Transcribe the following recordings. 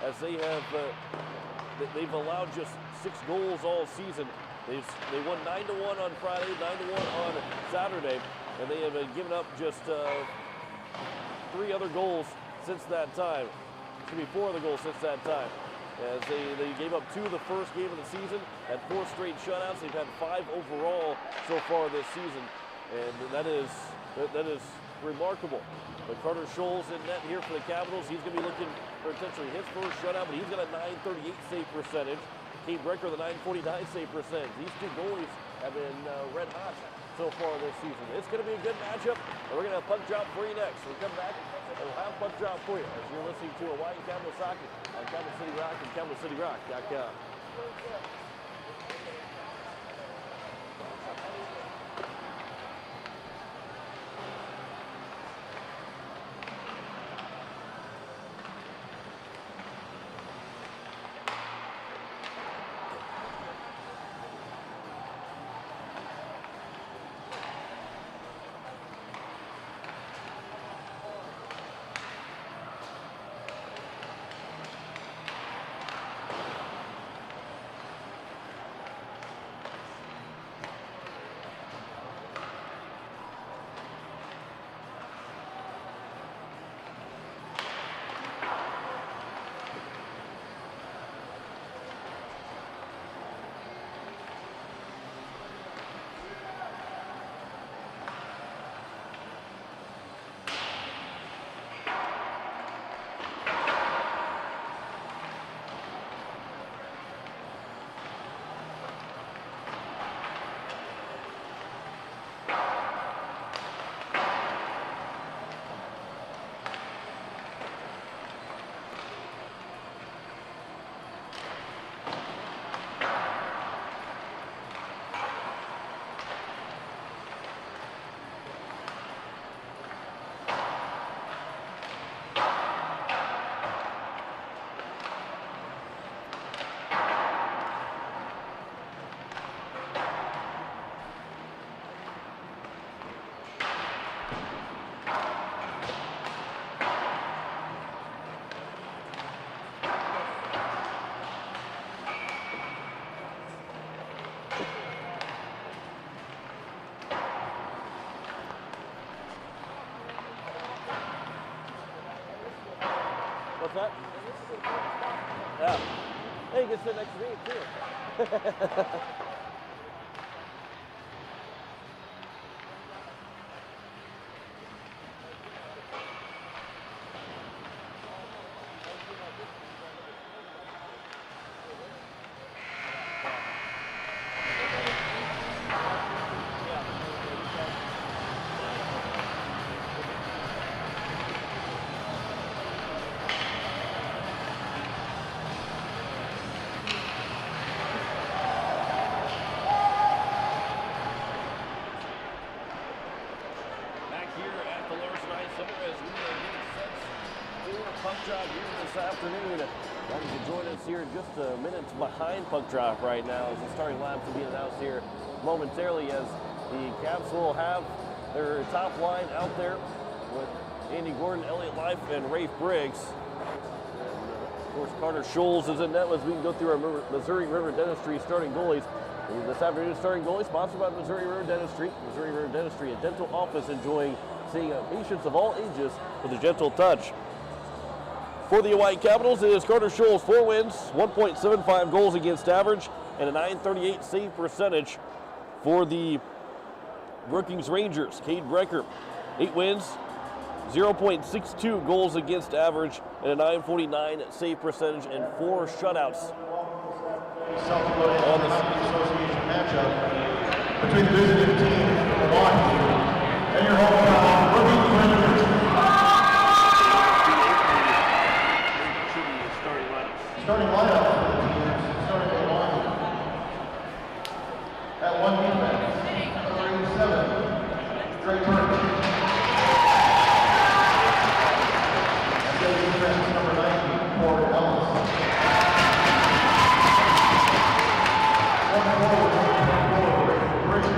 as they have they've allowed just 6 goals all season. They won 9-1 on Friday, 9-1 on Saturday, and they have given up just 3 other goals since that time. It should be 4 other goals since that time. As they gave up 2 the first game of the season, had 4 straight shutouts. They've had 5 overall so far this season, and that is remarkable. But Carter Scholes in net here for the Capitals. He's going to be looking for potentially his first shutout, but he's got a .938 save percentage. Kate Brecker, the .949 save percentage. These 2 goalies have been red hot so far this season. It's going to be a good matchup, and we're going to have puck drop for you next. We'll come back and we'll have puck drop for you as you're listening to Hawaii Capital Soccer on Capital City Rock and CapitalCityRock.com. What's that? Yeah. Hey, you can sit next to me, too. Here just a minute behind puck drop right now as the starting lineups will be announced here momentarily as the Caps will have their top line out there with Andy Gordon, Elliott Life, and Rafe Briggs. And of course, Carter Scholes is in net as we can go through our Missouri River Dentistry starting goalies. And this afternoon, starting goalie sponsored by Missouri River Dentistry. Missouri River Dentistry, a dental office enjoying seeing patients of all ages with a gentle touch. For the Hawaii Capitals, it is Carter Scholes, 4 wins, 1.75 goals against average, and a .938 save percentage. For the Brookings Rangers, Cade Brecker, 8 wins, 0.62 goals against average, and a .949 save percentage, and 4 shutouts. On the association matchup between the visiting team of Oahe and your hometown Brookings Rangers. Starting lineup for the teams, starting at Oahe. At 1 defense, number 87, Drake Burke. At the defense, number 19, Corey Ellis. 1 forward, number 24, Rafe Briggs.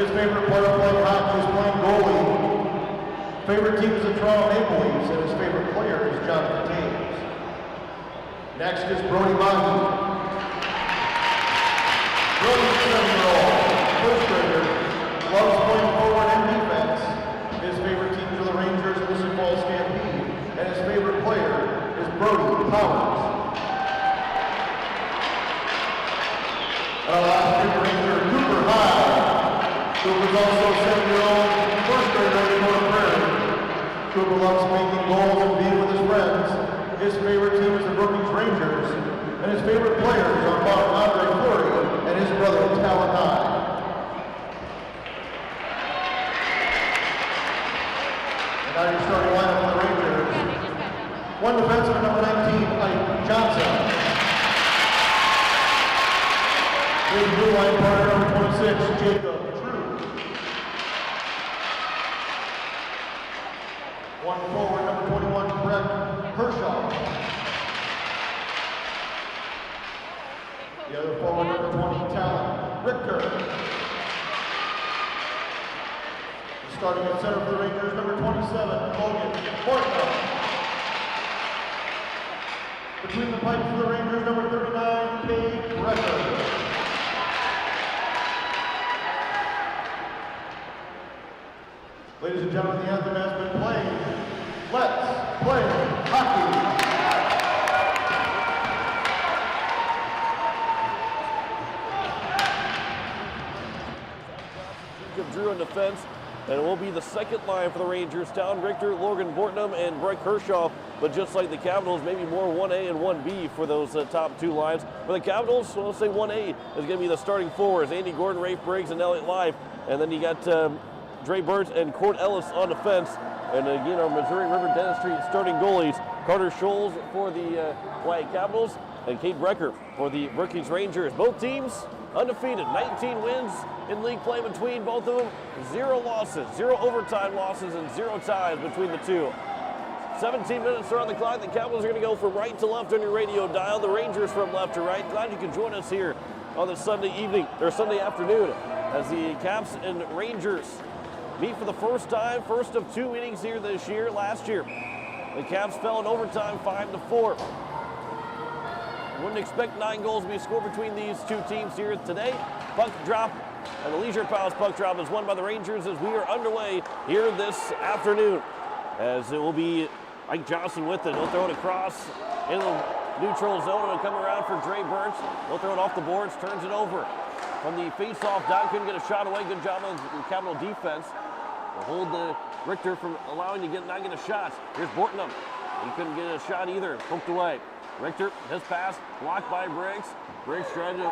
His favorite player playing hockey is playing goalie. Favorite team is the Toronto Maple Leafs, and his favorite player is Jonathan James. Next is Brody Mahi. Brody is 7-year-old, first grader, loves playing forward and defense. His favorite teams are the Rangers and the Sioux Falls Stampede, and his favorite player is Brody Powers. Our last year Ranger, Cooper High. Cooper's also a 7-year-old, first grader in North Prairie. Cooper loves making goals and being with his friends. His favorite team is the Brookings Rangers, and his favorite players are Andre Fleury and his brother Talon High. And now your starting lineup for the Rangers. One defenseman, number 19, Ike Johnson. His blue line partner, number 26, Jacob True. One forward, number 21, Brett Hershaw. The other forward, number 20, Talon Richter. Starting at center for the Rangers, number 27, Logan Portman. Between the pipes for the Rangers, number 39, Cade Brecker. Ladies and gentlemen, the anthem has been played. Let's play hockey. Drew in defense, and it will be the second line for the Rangers. Talon Richter, Logan Bortnam, and Brett Kershaw. But just like the Capitals, maybe more 1A and 1B for those top two lines. For the Capitals, we'll say 1A is going to be the starting forwards. Andy Gordon, Rafe Briggs, and Elliott Live. And then you got Dre Burns and Court Ellis on defense. And again, our Missouri River Dentistry starting goalies. Carter Scholes for the White Capitals and Cade Brecker for the Brookings Rangers. Both teams undefeated, 19 wins in league play between both of them. 0 losses, 0 overtime losses, and 0 ties between the two. 17 minutes are on the clock. The Capitals are going to go from right to left on your radio dial. The Rangers from left to right. Glad you could join us here on this Sunday evening, or Sunday afternoon, as the Caps and Rangers meet for the first time. First of 2 meetings here this year. Last year, the Caps fell in overtime 5-4. Wouldn't expect 9 goals to be scored between these two teams here today. Puck drop, and the Leisure Palace puck drop is won by the Rangers as we are underway here this afternoon. As it will be Ike Johnson with it. He'll throw it across in the neutral zone. It'll come around for Dre Burns. He'll throw it off the boards, turns it over. From the face-off down, couldn't get a shot away. Good job on the Capital defense. Will hold the Richter from allowing to not get a shot. Here's Bortnam. He couldn't get a shot either. Poked away. Richter, his pass, blocked by Briggs. Briggs trying to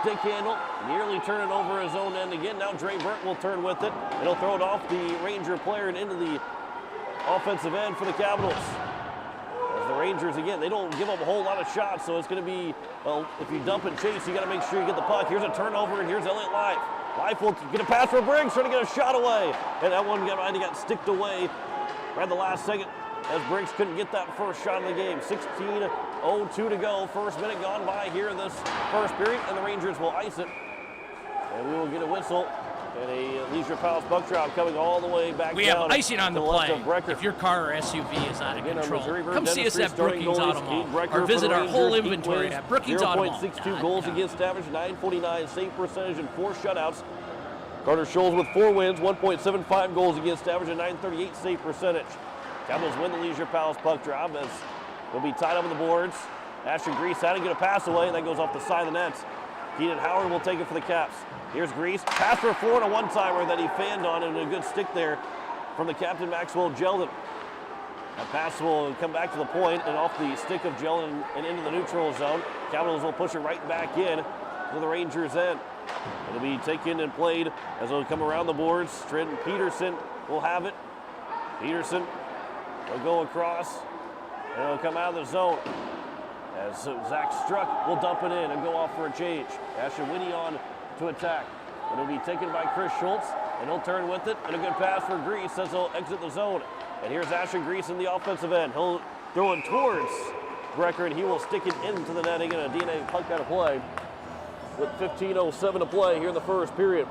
stick handle, nearly turn it over his own end again. Now Dre Burnt will turn with it, and he'll throw it off the Ranger player and into the offensive end for the Capitals. As the Rangers, again, they don't give up a whole lot of shots, so it's going to be, well, if you dump and chase, you got to make sure you get the puck. Here's a turnover, and here's Elliott Live. Live will get a pass for Briggs, trying to get a shot away, and that one got sticked away right at the last second, as Briggs couldn't get that first shot of the game. 16:02 to go. First minute gone by here in this first period, and the Rangers will ice it. And we will get a whistle and a Leisure Palace puck drop coming all the way back we down. We have icing on the play. If your car or SUV is out of control, come see us at Brookings Auto Mall or visit our whole inventory at Brookings Auto Mall. 0.62 goals against average, 949 save percentage, and 4 shutouts. Carter Scholes with 4 wins, 1.75 goals against average, and 938 save percentage. Capitals win the Leisure Palace puck drop as they'll be tied up on the boards. Ashton Grease had to get a pass away, and that goes off the side of the net. Keenan Howard will take it for the Caps. Here's Grease, pass for Ford, a one-timer that he fanned on, and a good stick there from the captain, Maxwell Jeldon. That pass will come back to the point and off the stick of Jeldon and into the neutral zone. Capitals will push it right back in to the Rangers' end. It'll be taken and played as it'll come around the boards. Trenton Peterson will have it. Peterson will go across, and it'll come out of the zone. As Zach Struck will dump it in and go off for a change. Ashton Whitty on to attack. It'll be taken by Chris Schultz, and he'll turn with it, and a good pass for Grease as he'll exit the zone. And here's Ashton Grease in the offensive end. He'll throw it towards Brecker, and he will stick it into the netting, and a DNA puck out of play with 15:07 to play here in the first period.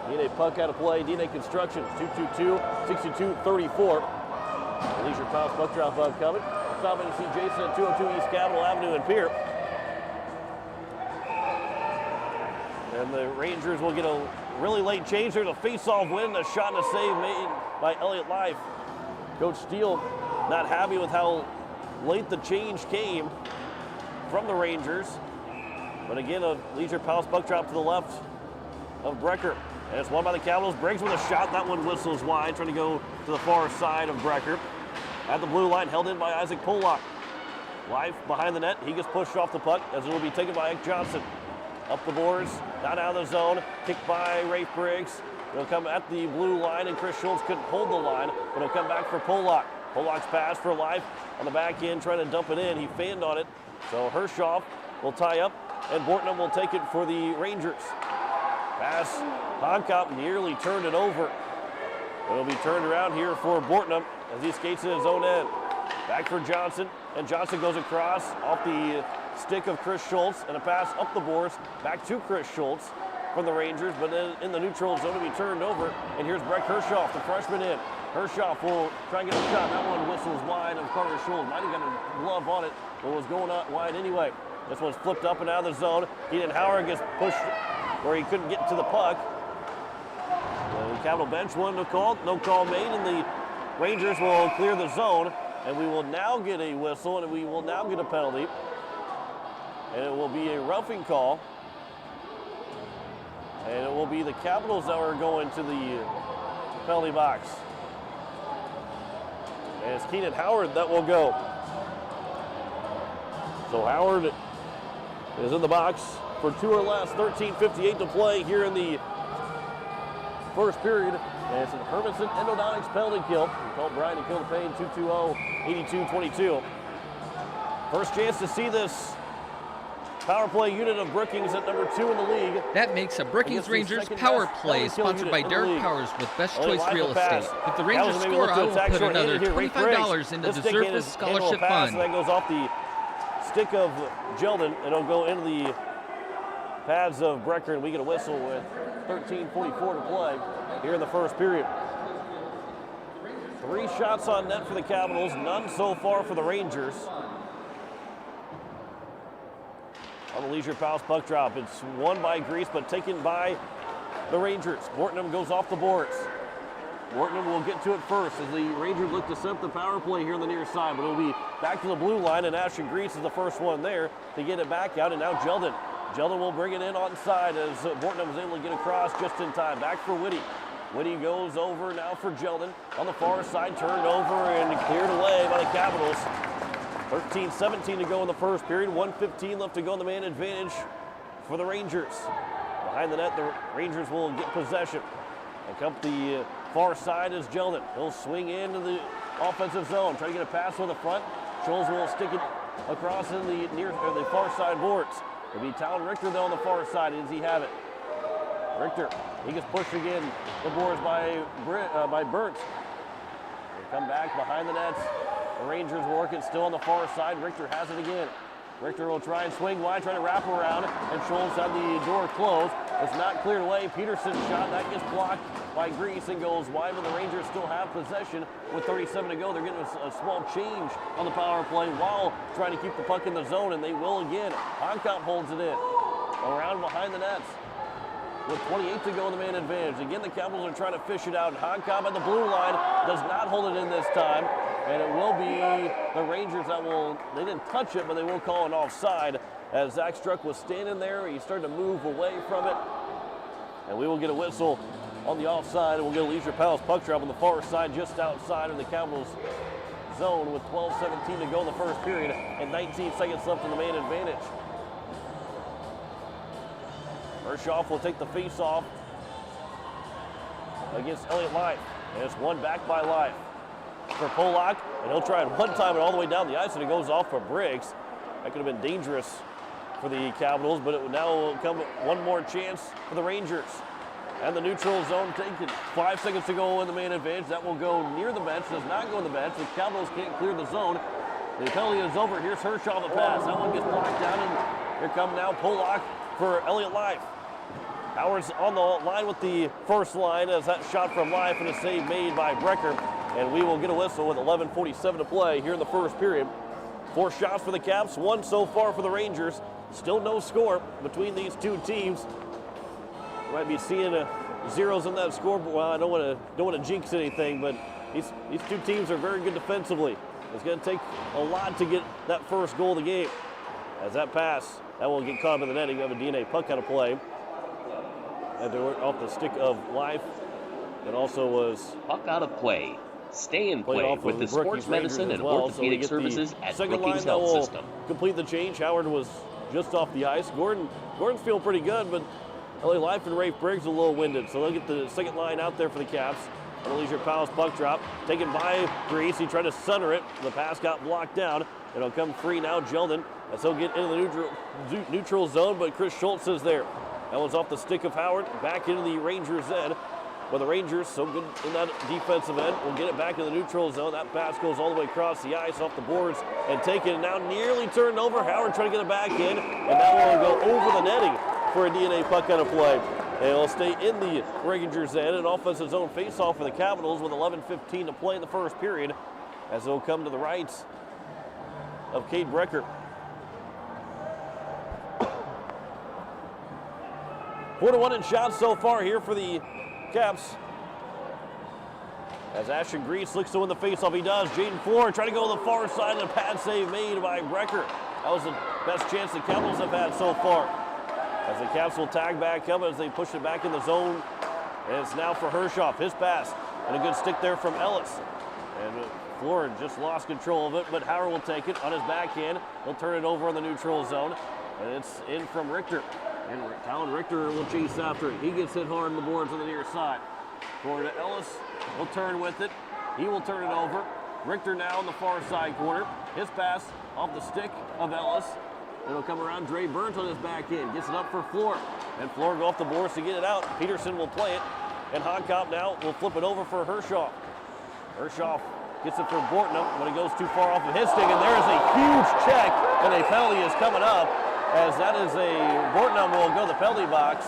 DNA puck out of play. DNA Construction, 222-62-34. Leisure Palace puck drop coming. Stop and see Jason at 202 East Capitol Avenue in Pierre. And the Rangers will get a really late change. There's a face-off win, a shot and a save made by Elliott Life. Coach Steele not happy with how late the change came from the Rangers. But again, a Leisure Palace puck drop to the left of Brecker. And it's won by the Capitals. Briggs with a shot. That one whistles wide, trying to go to the far side of Brecker. At the blue line, held in by Isaac Pollock. Life behind the net. He gets pushed off the puck as it will be taken by Ike Johnson. Up the boards, down out of the zone. Kicked by Rafe Briggs. It'll come at the blue line, and Chris Schultz couldn't hold the line, but it'll come back for Pollock. Pollock's pass for Life on the back end, trying to dump it in. He fanned on it, so Hershoff will tie up, and Bortnum will take it for the Rangers. Pass, Honkop nearly turned it over. It'll be turned around here for Bortnum as he skates to his own end. Back for Johnson, and Johnson goes across off the stick of Chris Schultz, and a pass up the boards back to Chris Schultz from the Rangers, but then in the neutral zone to be turned over. And here's Breck Hershoff, the freshman in. Hershoff will try and get a shot. That one whistles wide of Carter Schultz. Might have got a glove on it, but was going out wide anyway. This one's flipped up and out of the zone. Keenan Howard gets pushed where he couldn't get to the puck. The Capitol bench won no call made, and the Rangers will clear the zone, and we will now get a whistle, and we will now get a penalty. And it will be a roughing call. And it will be the Capitals that are going to the penalty box. And it's Keenan Howard that will go. So Howard is in the box for 2 or less. 13:58 to play here in the first period. And it's an Hermanson Endodontics penalty kill. We called Brian to kill the pain, 220-82-22. First chance to see this power play unit of Brookings at number 2 in the league. That makes a Brookings Rangers power play sponsored by Derek Powers with Best Choice Real Estate. If the Rangers score, I will put another $25 into the Surface Scholarship Fund. That goes off the stick of Jeldon, and it'll go into the pads of Brecker, and we get a whistle with 13:44 to play here in the first period. 3 shots on net for the Capitals, none so far for the Rangers. On the Leisure Palace puck drop, it's won by Grease, but taken by the Rangers. Bortnum goes off the boards. Bortnum will get to it first as the Rangers look to set up the power play here on the near side, but it'll be back to the blue line, and Ashton Grease is the first one there to get it back out, and now Jeldon. Jeldon will bring it in on side as Bortnum was able to get across just in time. Back for Whitty. Whitty goes over now for Jeldon. On the far side, turned over and cleared away by the Capitals. 13:17 to go in the first period. 1:15 left to go in the man advantage for the Rangers. Behind the net, the Rangers will get possession. And come the far side is Jeldon. He'll swing into the offensive zone, try to get a pass on the front. Scholes will stick it across in the the far side boards. It'll be Talon Richter though on the far side. Does he have it? Richter, he gets pushed again. The boards by Burns. They come back behind the nets. The Rangers work it still on the far side. Richter has it again. Richter will try and swing wide, try to wrap around, and Scholes had the door closed. It's not cleared away. Peterson's shot, that gets blocked by Grease and goes wide, but the Rangers still have possession with 37 to go. They're getting a small change on the power play while trying to keep the puck in the zone, and they will again. Honkop holds it in. Around behind the nets. With 28 to go in the man advantage. Again, the Capitals are trying to fish it out. Honkop at the blue line does not hold it in this time. And it will be the Rangers that will, they didn't touch it, but they will call an offside as Zach Struck was standing there. He started to move away from it. And we will get a whistle on the offside, and we'll get a Leisure Palace puck drop on the far side, just outside of the Capitals zone with 12:17 to go in the first period and 19 seconds left in the man advantage. Hershoff will take the face-off against Elliott Life. And it's won back by Life for Pollock, and he'll try it one time and all the way down the ice, and it goes off for Briggs. That could have been dangerous for the Capitals, but it will now come one more chance for the Rangers. And the neutral zone taken. 5 seconds to go in the man advantage. That will go near the bench, does not go in the bench. The Capitals can't clear the zone. The penalty is over. Here's Hershoff the pass. That one gets blocked down, and here come now Pollock for Elliott Life. Howard's on the line with the first line as that shot from Life and a save made by Brecker. And we will get a whistle with 11:47 to play here in the first period. 4 shots for the Caps, 1 so far for the Rangers. Still no score between these two teams. Might be seeing zeros on that scoreboard. Well, I don't want to jinx anything, but these two teams are very good defensively. It's going to take a lot to get that first goal of the game. As that pass, that will get caught in the netting of a DNA puck out of play. And they were off the stick of Life. It also was puck out of play. Stay in play with the sports medicine and orthopedic services at Brookings Health System. Complete the change. Howard was just off the ice. Gordon's feeling pretty good, but LA Life and Rafe Briggs a little winded. So they'll get the second line out there for the Caps. Leisure Powell's puck drop, taken by Grease. He tried to center it. The pass got blocked down. It'll come free now, Jeldon, as he'll get into the neutral zone, but Chris Schultz is there. That was off the stick of Howard, back into the Rangers' end. But the Rangers, so good in that defensive end, will get it back in the neutral zone. That pass goes all the way across the ice, off the boards, and taken. Now nearly turned over. Howard trying to get it back in, and that one will go over the netting for a DNA puck out of play. They'll stay in the Rangers' end. An offensive zone face-off for the Capitals with 11:15 to play in the first period, as they'll come to the right of Cade Brecker. 4-1 in shots so far here for the Caps. As Ashton Grease looks to win the faceoff, he does. Jaden Floor trying to go to the far side, and a pad save made by Brecker. That was the best chance the Capitals have had so far. As the Caps will tag back up as they push it back in the zone. And it's now for Hershoff. His pass, and a good stick there from Ellis. And Floor just lost control of it, but Howard will take it on his backhand. He'll turn it over in the neutral zone, and it's in from Richter. And Talon Richter will chase after it. He gets hit hard on the boards on the near side. Forward to Ellis. He'll turn with it. He will turn it over. Richter now in the far side corner. His pass off the stick of Ellis. It'll come around. Dre Burns on his back end. Gets it up for Floor. And Floor go off the boards to get it out. Peterson will play it. And Honkop now will flip it over for Hershoff. Hershoff gets it for Bortnum, but it goes too far off of his stick. And there is a huge check. And a penalty is coming up. As that is Bortnum will go to the penalty box.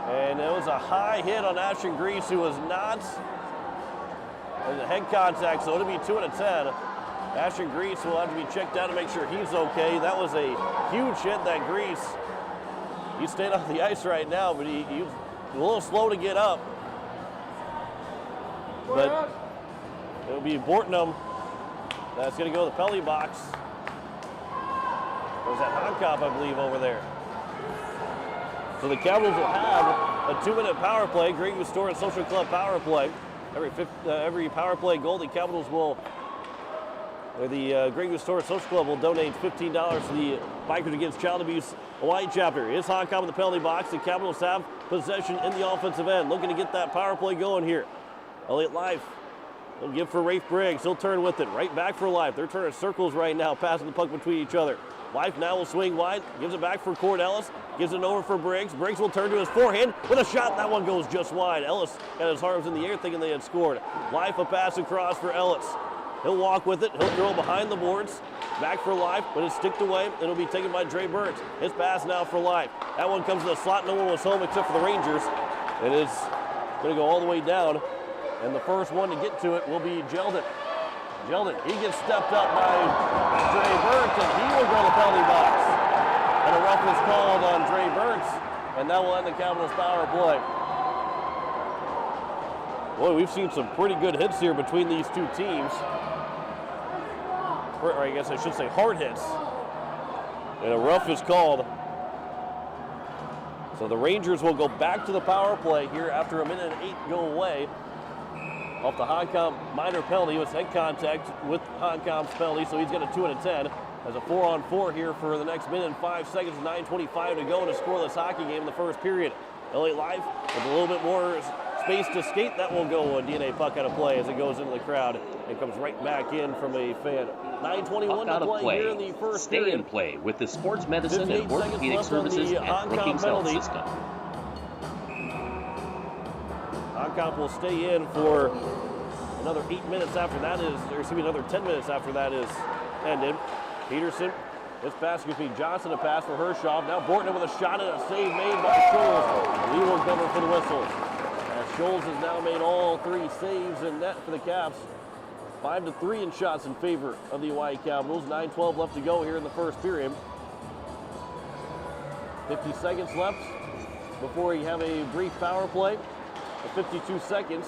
And it was a high hit on Ashton Grease, who was not in the head contact, so it'll be 2 out of 10. Ashton Grease will have to be checked out to make sure he's okay. That was a huge hit that Grease. He's staying off the ice right now, but he was a little slow to get up. But it'll be Bortnum that's going to go to the penalty box. There's that Honkop, I believe, over there. So the Capitals will have a 2-minute power play, Greg Restored Social Club power play. Every power play goal, the Capitals will, or the Greg Restored Social Club will donate $15 to the Bikers Against Child Abuse Hawaii chapter. Here's Honkop in the penalty box. The Capitals have possession in the offensive end, looking to get that power play going here. Elliott Life will give for Rafe Briggs. He'll turn with it, right back for Life. They're turning circles right now, passing the puck between each other. Life now will swing wide, gives it back for Cord Ellis, gives it over for Briggs. Briggs will turn to his forehand with a shot. That one goes just wide. Ellis got his arms in the air thinking they had scored. Life a pass across for Ellis. He'll walk with it. He'll throw behind the boards. Back for Life, but it's sticked away. It'll be taken by Dre Burns. His pass now for Life. That one comes to the slot. No one was home except for the Rangers. It is going to go all the way down. And the first one to get to it will be Jeldon. Jeldon, he gets stepped up by Dre Burns, and he will go to the penalty box. And a rough is called on Dre Burns, and that will end the Capitals power play. Boy, we've seen some pretty good hits here between these two teams. Or I guess I should say hard hits. And a rough is called. So the Rangers will go back to the power play here after 1 minute and 8 go away. Off the Honkop minor penalty. It was head contact with Honkop's penalty, so he's got a 2 out of 10. As a 4-on-4 here for the next minute and 5 seconds, 9:25 to go in a scoreless hockey game in the first period. LA Life with a little bit more space to skate. That will go a DNA puck out of play as it goes into the crowd and comes right back in from a fan. 9:21 to play here in the first period. Stay in play with the sports medicine and orthopedic services at Brookings Health System. Honkop will stay in for another 8 minutes after that is, or excuse me, another 10 minutes after that is ended. Peterson This pass gives me Johnson a pass for Hershoff. Now Borton with a shot and a save made by Scholes. He will cover for the whistle. As Scholes has now made all 3 saves in net for the Caps. 5-3 in shots in favor of the Hawaii Capitals. 9:12 left to go here in the first period. 50 seconds left before you have a brief power play. 52 seconds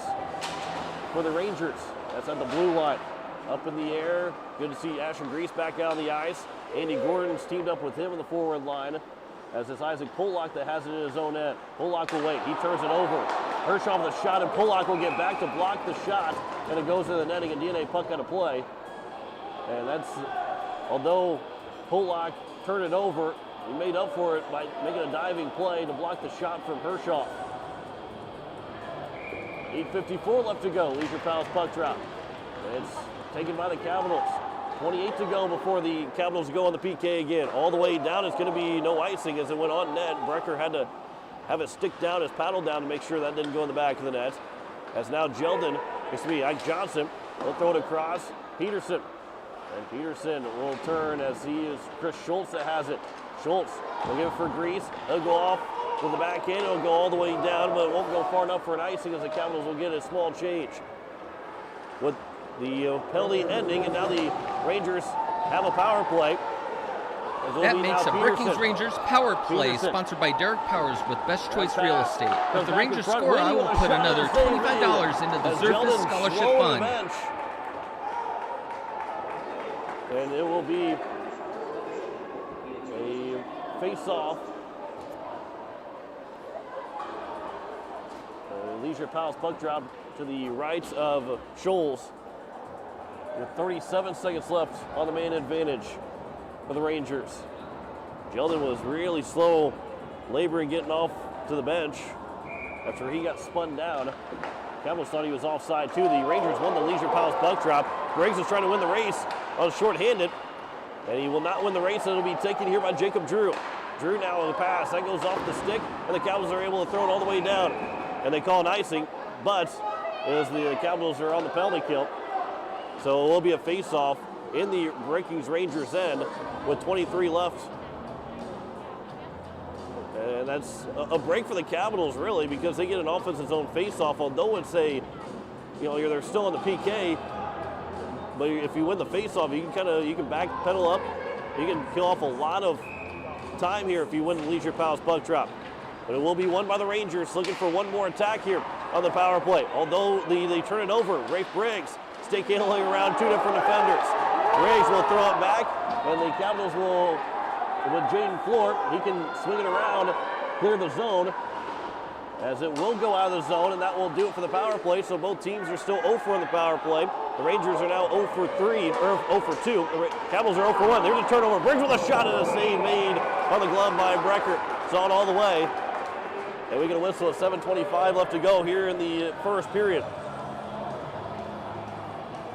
for the Rangers. That's at the blue line. Up in the air. Good to see Ashton Grease back out on the ice. Andy Gordon's teamed up with him in the forward line. As it's Isaac Pollock that has it in his own end. Pollock will wait. He turns it over. Hershoff with a shot, and Pollock will get back to block the shot. And it goes to the netting, and DNA puck out of play. And that's, although Pollock turned it over, he made up for it by making a diving play to block the shot from Hershoff. 8:54 left to go. Leisure Palace puck drop. It's taken by the Capitals. 28 to go before the Capitals go on the PK again. All the way down, it's going to be no icing as it went on net. Brecker had to have it stick down, his paddle down to make sure that didn't go in the back of the net. As now Jeldon, it's me, Ike Johnson, will throw it across. Peterson. And Peterson will turn as he is Chris Schultz that has it. Schultz will give it for Grease. He'll go off with the backhand. It'll go all the way down, but it won't go far enough for an icing as the Capitals will get a small change. With the penalty ending, and now the Rangers have a power play. That makes a Brookings Rangers power play sponsored by Derek Powers with Best Choice Real Estate. If the Rangers score, I will put another $25 into the Zerfus Scholarship Fund. And it will be a face-off. Leisure Palace puck drop to the right of Scholes. With 37 seconds left on the man advantage for the Rangers. Jeldon was really slow, laboring getting off to the bench after he got spun down. Capitals thought he was offside too. The Rangers won the Leisure Palace puck drop. Griggs is trying to win the race on short-handed, and he will not win the race. It'll be taken here by Jacob Drew. Drew now with a pass. That goes off the stick, and the Capitals are able to throw it all the way down. And they call an icing, but as the Capitals are on the penalty kill, so it will be a face-off in the Brookings Rangers end with 23 left. And that's a break for the Capitals, really, because they get an offensive zone face-off. Although it's a, they're still in the PK, but if you win the face-off, you can backpedal up. You can kill off a lot of time here if you win the Leisure Palace puck drop. But it will be won by the Rangers, looking for one more attack here on the power play. Although they turn it over, Rafe Briggs stick handling around 2 different defenders. Briggs will throw it back, and the Capitals will, with Jaden Floor, he can swing it around, clear the zone, as it will go out of the zone, and that will do it for the power play. So both teams are still 0 for on the power play. The Rangers are now 0 for 3, or 0 for 2. The Capitals are 0 for 1. There's a turnover. Briggs with a shot and a save made on the glove by Brecker. Saw it all the way. And we get a whistle at 7:25 left to go here in the first period.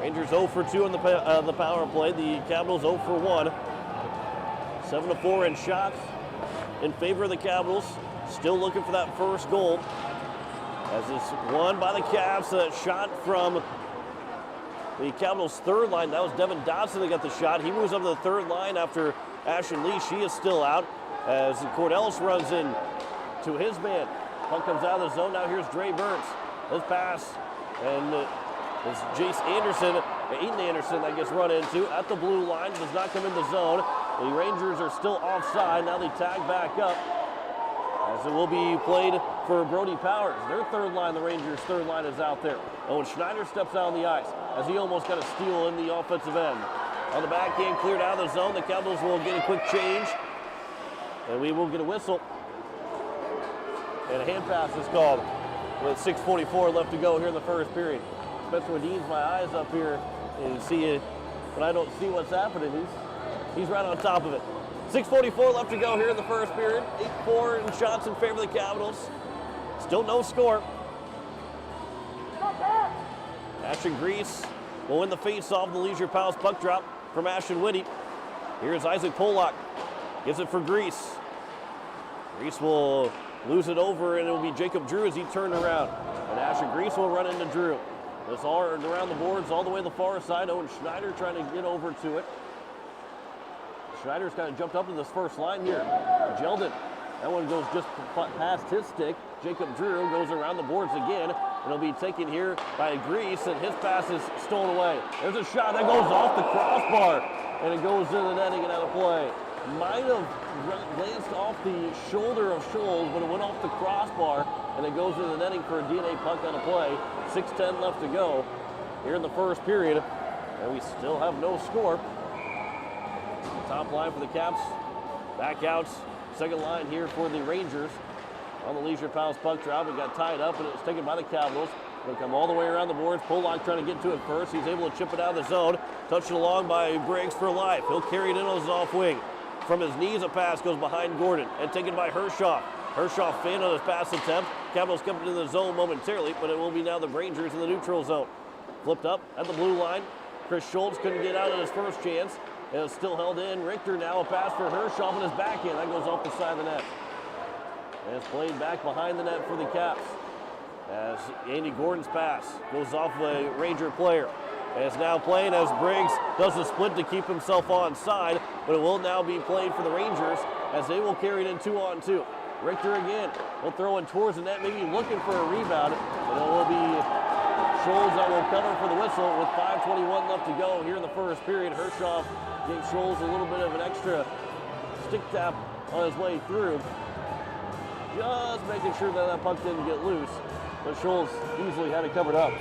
Rangers 0 for 2 on the power play. The Capitals 0 for 1. 7-4 in shots in favor of the Capitals. Still looking for that first goal. As it's won by the Caps. That shot from the Capitals' third line. That was Devin Dodson that got the shot. He moves up to the third line after Ashton Lee. She is still out. As Cordelis runs in to his man. Puck comes out of the zone. Now here's Dre Burns. His pass. And it's Jace Anderson, Aiden Anderson that gets run into at the blue line. Does not come in the zone. The Rangers are still offside. Now they tag back up. As it will be played for Brody Powers. Their third line, the Rangers' third line is out there. Owen Schneider steps out on the ice as he almost got a steal in the offensive end. On the backhand, cleared out of the zone. The Capitals will get a quick change. And we will get a whistle. And a hand pass is called with 6:44 left to go here in the first period. Spencer Redine's my eyes up here and see it, but I don't see what's happening. He's right on top of it. 6:44 left to go here in the first period. 8-4 in shots in favor of the Capitals. Still no score. Ashton Grease will win the face-off. The Leisure Palace puck drop from Ashton Whitty. Here's Isaac Pollock. Gives it for Grease. Grease will lose it over, and it will be Jacob Drew as he turned around. And Ashton Grease will run into Drew. It's all around the boards, all the way to the far side. Owen Schneider trying to get over to it. Schneider's kind of jumped up to this first line here. Jeldon, that one goes just past his stick. Jacob Drew goes around the boards again. It'll be taken here by Grease, and his pass is stolen away. There's a shot that goes off the crossbar, and it goes into the netting and out of play. Might have glanced off the shoulder of Scholes, but it went off the crossbar, and it goes into the netting for a DNA puck on a play. 6:10 left to go here in the first period, and we still have no score. Top line for the Caps. Back outs. Second line here for the Rangers. On the Leisure Palace puck drop, it got tied up, and it was taken by the Capitals. It'll come all the way around the boards. Pollock trying to get to it first. He's able to chip it out of the zone. Touched along by Briggs for life. He'll carry it in on his off wing. From his knees, a pass goes behind Gordon and taken by Hershoff. Hershoff failed on his pass attempt. Capitals come into the zone momentarily, but it will be now the Rangers in the neutral zone. Flipped up at the blue line. Chris Schultz couldn't get out of his first chance. And it's still held in. Richter now a pass for Hershoff and his backhand. That goes off the side of the net. And it's played back behind the net for the Caps. As Andy Gordon's pass goes off a Ranger player. And it's now playing as Briggs does the split to keep himself onside, but it will now be played for the Rangers as they will carry it in 2-on-2. Richter again will throw it towards the net, maybe looking for a rebound, but it will be Scholes that will cover for the whistle with 5:21 left to go here in the first period. Hershoff gave Scholes a little bit of an extra stick tap on his way through, just making sure that that puck didn't get loose, but Scholes easily had it covered up.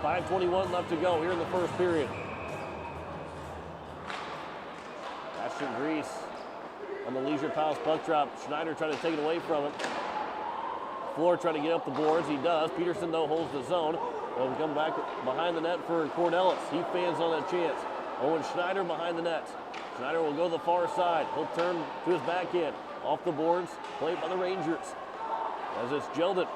5:21 left to go here in the first period. Ashton Grease on the Leisure Palace puck drop. Schneider trying to take it away from him. Floor trying to get up the boards. He does. Peterson, though, holds the zone. He'll come back behind the net for Cornelis. He fans on that chance. Owen Schneider behind the net. Schneider will go to the far side. He'll turn to his backhand. Off the boards. Played by the Rangers. As it's Jeldon.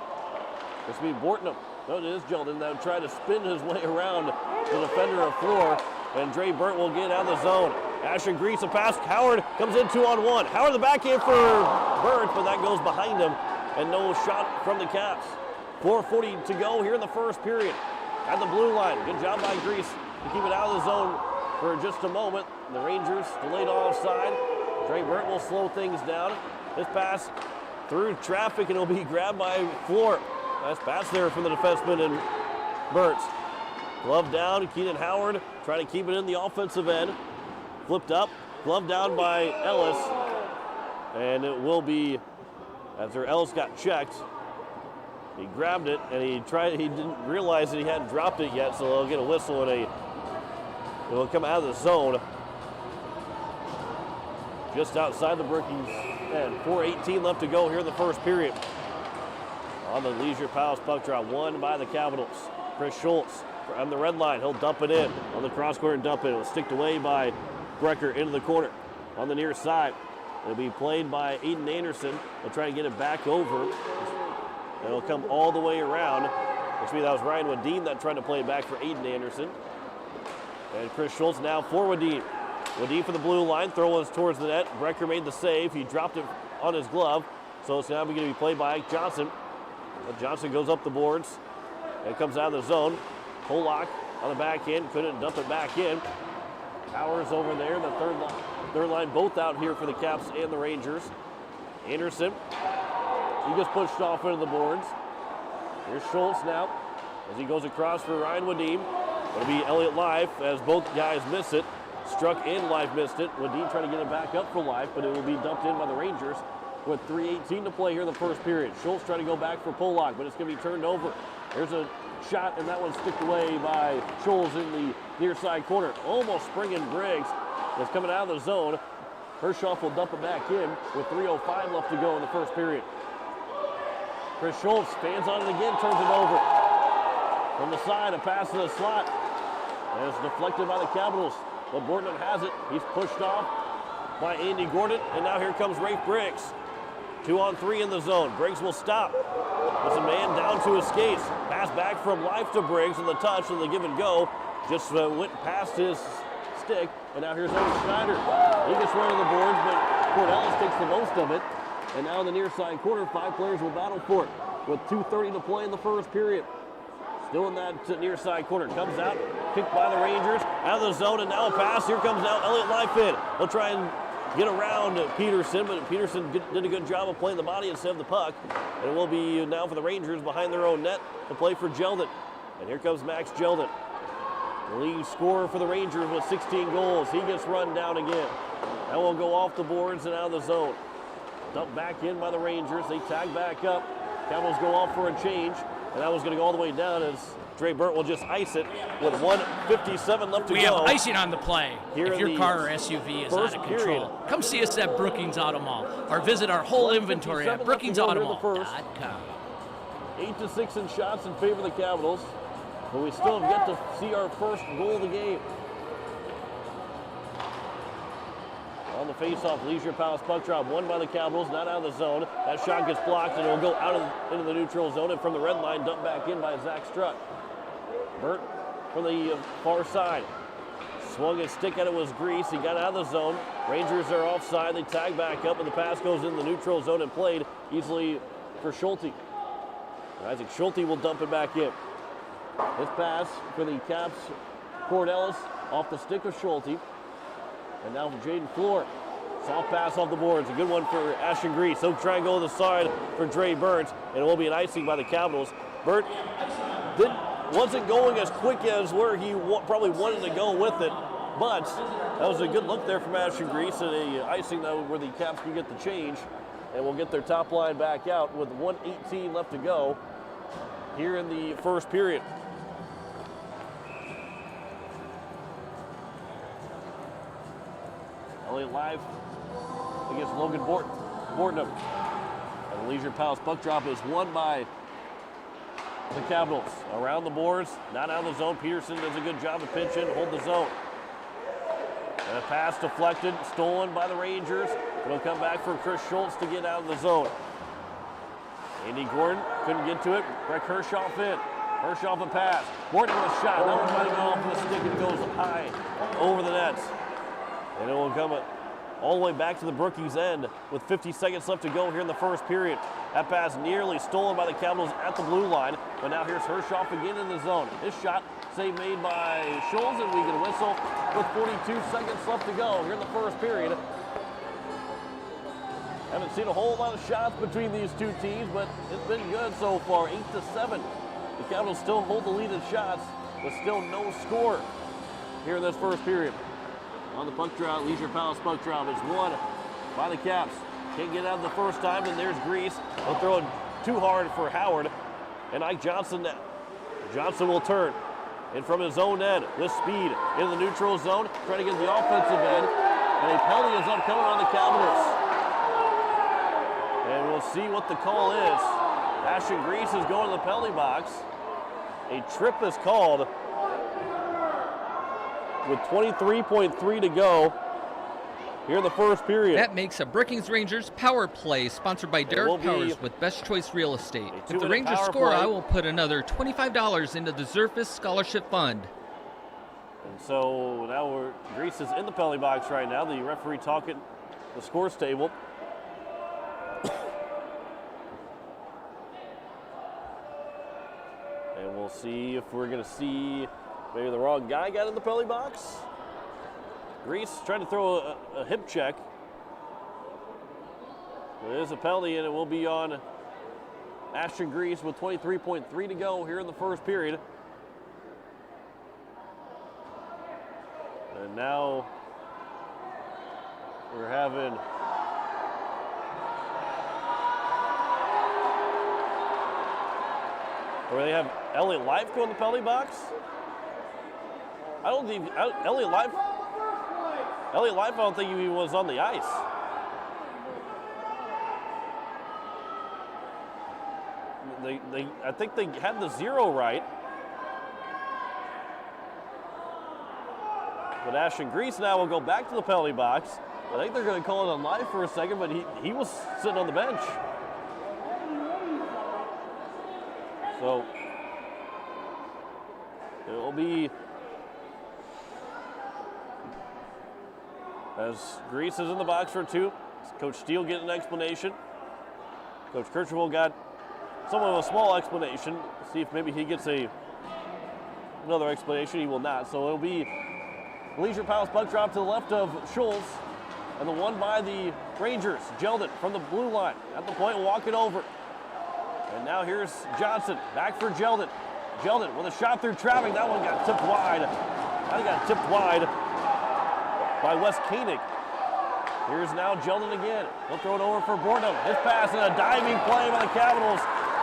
This will be Bortnam. No, it is Jeldon that tried to spin his way around the defender of Floor. And Dre Burt will get out of the zone. Ashton Grease a pass. Howard comes in 2-on-1. Howard the backhand for Burt, but that goes behind him. And no shot from the Caps. 4:40 to go here in the first period. At the blue line. Good job by Grease to keep it out of the zone for just a moment. The Rangers delayed offside. Dre Burt will slow things down. This pass through traffic, and it'll be grabbed by Floor. Nice pass there from the defenseman and Burt's. Glove down, Keenan Howard trying to keep it in the offensive end. Flipped up, glove down by Ellis. And it will be, after Ellis got checked, he grabbed it and he didn't realize that he hadn't dropped it yet, so they'll get a whistle and it will come out of the zone. Just outside the Brookings end. 4:18 left to go here in the first period. On the Leisure Palace puck drop, won by the Capitals. Chris Schultz on the red line, he'll dump it in. On the cross corner and dump it. It'll sticked away by Brecker into the corner. On the near side, it'll be played by Aiden Anderson. He'll try to get it back over. It'll come all the way around. Which means that was Ryan Wadeen that tried to play it back for Aiden Anderson. And Chris Schultz now for Wadeen. Wadeen for the blue line, throw us towards the net. Brecker made the save. He dropped it on his glove. So it's now going to be played by Ike Johnson. But Johnson goes up the boards and comes out of the zone. Pollock on the back end, couldn't dump it back in. Powers over there, the third line both out here for the Caps and the Rangers. Anderson, he gets pushed off into the boards. Here's Schultz now as he goes across for Ryan Wadeem. It'll be Elliott Life as both guys miss it. Struck and Life missed it. Wadeem trying to get it back up for Life, but it will be dumped in by the Rangers with 3:18 to play here in the first period. Schultz trying to go back for Pollock, but it's going to be turned over. There's a shot, and that one's sticked away by Schultz in the near side corner. Almost springing Briggs. It's coming out of the zone. Hershoff will dump it back in with 3:05 left to go in the first period. Chris Schultz stands on it again, turns it over. From the side, a pass to the slot. And it's deflected by the Capitals. But Bortman has it. He's pushed off by Andy Gordon. And now here comes Rafe Briggs. 2-on-3 in the zone. Briggs will stop. There's a man down to his skates. Pass back from Life to Briggs and the touch and the give and go. Just went past his stick. And now here's Owen Schneider. He gets run to the boards, but Cornelis takes the most of it. And now in the near side corner, 5 players will battle for it with 2:30 to play in the first period. doing that to near side corner. Comes out, kicked by the Rangers, out of the zone, and now a pass. Here comes now Elliott Lifefit. He'll try and get around Peterson, but Peterson did a good job of playing the body instead of the puck. And it will be now for the Rangers behind their own net to play for Jeldon. And here comes Max Jeldon. The lead scorer for the Rangers with 16 goals. He gets run down again. That will go off the boards and out of the zone. Dumped back in by the Rangers. They tag back up. Capitals go off for a change. And that was going to go all the way down as Dre Burt will just ice it with 1:57 left to go. We have icing on the play. If your car or SUV is out of control, come see us at Brookings Auto Mall or visit our whole inventory at brookingsautomall.com. 8-6 in shots in favor of the Capitals. But we still have yet to see our first goal of the game. On the face-off, Leisure Palace puck drop, won by the Capitals, not out of the zone. That shot gets blocked, and it will go out into the neutral zone, and from the red line, dumped back in by Zach Strutt. Burt from the far side. Swung his stick at it, was Grease. He got out of the zone. Rangers are offside. They tag back up, and the pass goes in the neutral zone and played easily for Schulte. Isaac Schulte will dump it back in. This pass for the Caps, Cordelis off the stick of Schulte. And now for Jaden Floor. Soft pass off the boards. A good one for Ashton Grease. He'll try and go to the side for Dre Burns, and it will be an icing by the Capitals. Burt wasn't going as quick as where he probably wanted to go with it, but that was a good look there from Ashton Grease, and a icing where the Caps can get the change, and will get their top line back out with 1:18 left to go here in the first period. Elliott Live against Logan Bortnum. And the Leisure Palace puck drop is won by the Capitals. Around the boards, not out of the zone. Peterson does a good job of pinching, hold the zone. And a pass deflected, stolen by the Rangers. It'll come back for Chris Schultz to get out of the zone. Andy Gordon couldn't get to it. Breck Hershoff in. Hershoff a pass. Gordon with a shot. That one's going to go off the stick and goes high over the nets. And it will come all the way back to the Brookings end with 50 seconds left to go here in the first period. That pass nearly stolen by the Capitals at the blue line, but now here's Hershoff again in the zone. This shot save made by Schultz, and we can whistle with 42 seconds left to go here in the first period. Haven't seen a whole lot of shots between these two teams, but it's been good so far, 8-7. The Capitals still hold the lead in shots, but still no score here in this first period. On the puck drop, Leisure Palace puck drop is won by the Caps. Can't get out the first time, and there's Grease. They'll throw it too hard for Howard. And Ike Johnson will turn. And from his own end, with speed, in the neutral zone, trying to get the offensive end. And a penalty is upcoming on the Capitals. And we'll see what the call is. Ashton Grease is going to the penalty box. A trip is called with 23.3 to go here in the first period. That makes a Brookings Rangers power play sponsored by Derek Powers with Best Choice Real Estate. If the Rangers score, I will put another $25 into the Zerfus Scholarship Fund. And so now Grease is in the penalty box right now. The referee talking the scores table. And we'll see if we're going to see maybe the wrong guy got in the penalty box. Grease trying to throw a hip check. It is a penalty, and it will be on Ashton Grease with 23.3 to go here in the first period. And now we're having where they have Elliott Life go in the penalty box. I don't think Elliott Life, I don't think he was on the ice. I think they had the 0 right. But Ashton Grease now will go back to the penalty box. I think they're going to call it on live for a second, but he was sitting on the bench. So it will be as Grease is in the box for 2. Coach Steele getting an explanation. Coach Kirchhoff got somewhat of a small explanation. See if maybe he gets a another explanation. He will not. So it'll be Leisure Piles puck drop to the left of Schultz. And the one by the Rangers. Jeldon from the blue line. At the point, walk it over. And now here's Johnson. Back for Jeldon. Jeldon with a shot through traffic. That one got tipped wide. That got tipped wide by Wes Koenig. Here's now Jeldon again. He'll throw it over for Bornham. His pass and a diving play by the Capitals.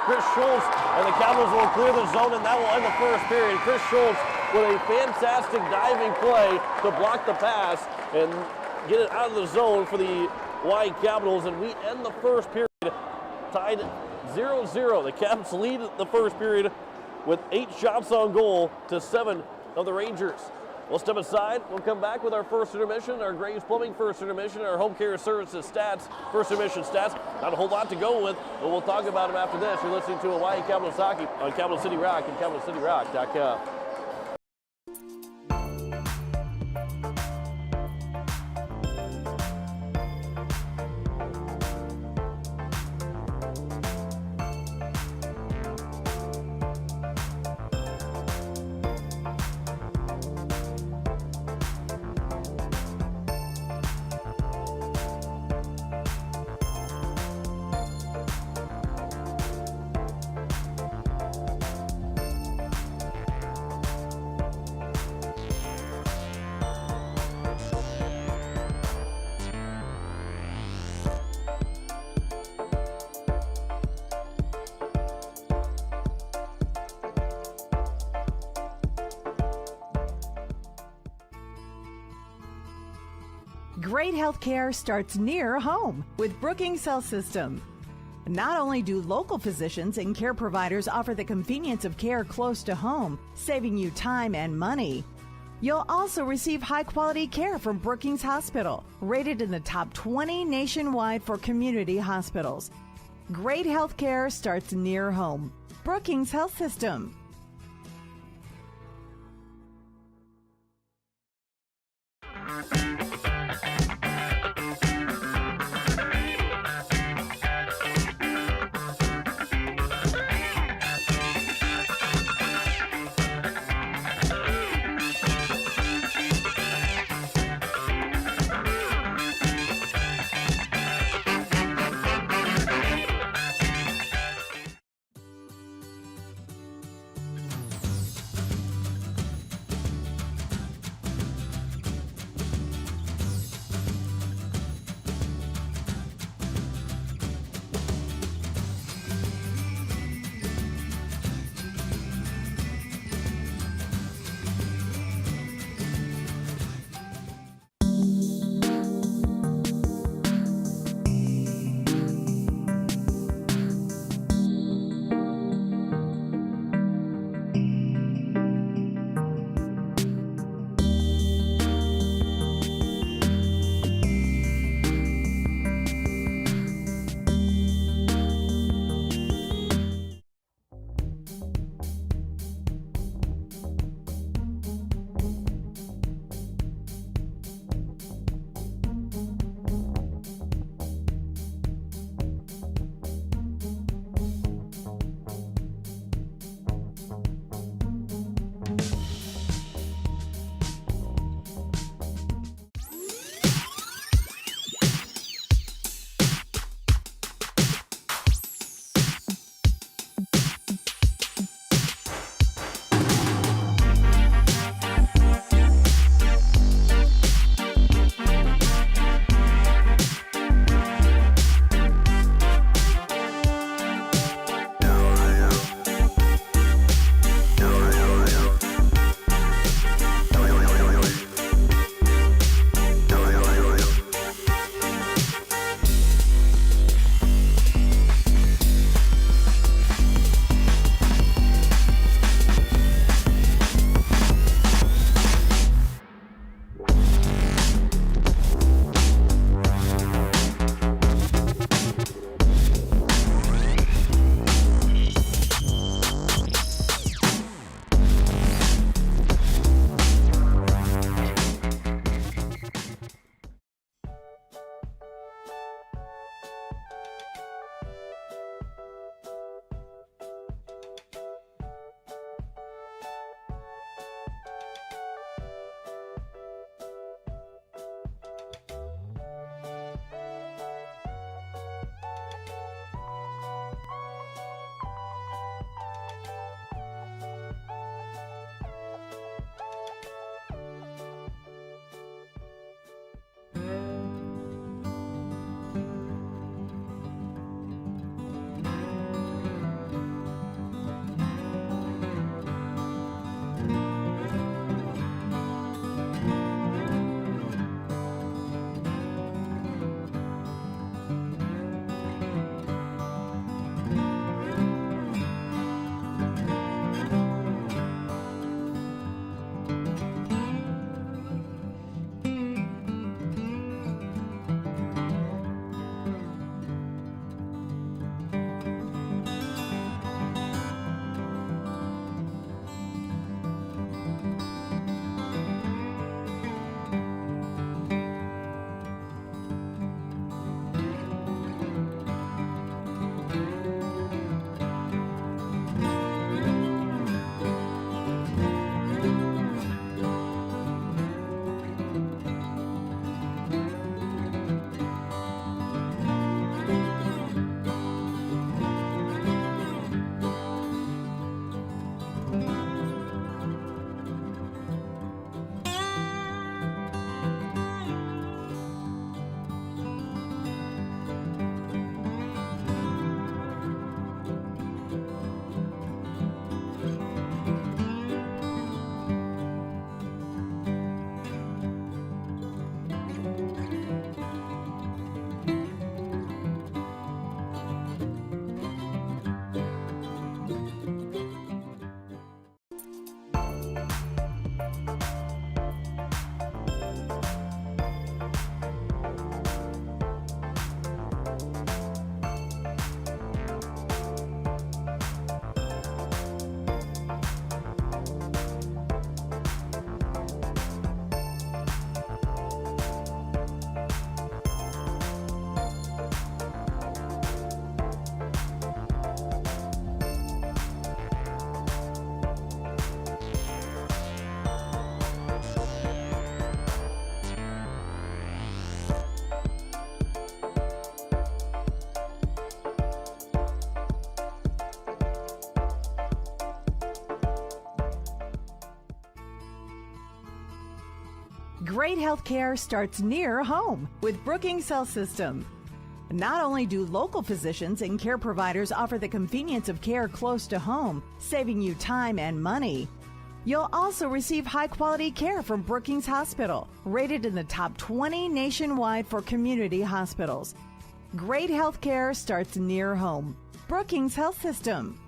Chris Schultz, and the Capitals will clear the zone, and that will end the first period. Chris Schultz with a fantastic diving play to block the pass and get it out of the zone for the Hawaii Capitals, and we end the first period tied 0-0. The Caps lead the first period with 8 shots on goal to 7 of the Rangers. We'll step aside. We'll come back with our first intermission, our Graves Plumbing first intermission, our home care services stats, first intermission stats. Not a whole lot to go with, but we'll talk about them after this. You're listening to Hawaii Capitals Hockey on Capital City Rock and CapitalCityRock.com. Great health care starts near home with Brookings Health System. Not only do local physicians and care providers offer the convenience of care close to home, saving you time and money, you'll also receive high-quality care from Brookings Hospital, rated in the top 20 nationwide for community hospitals. Great health care starts near home. Brookings Health System. Great health care starts near home with Brookings Health System. Not only do local physicians and care providers offer the convenience of care close to home, saving you time and money, you'll also receive high-quality care from Brookings Hospital, rated in the top 20 nationwide for community hospitals. Great health care starts near home. Brookings Health System.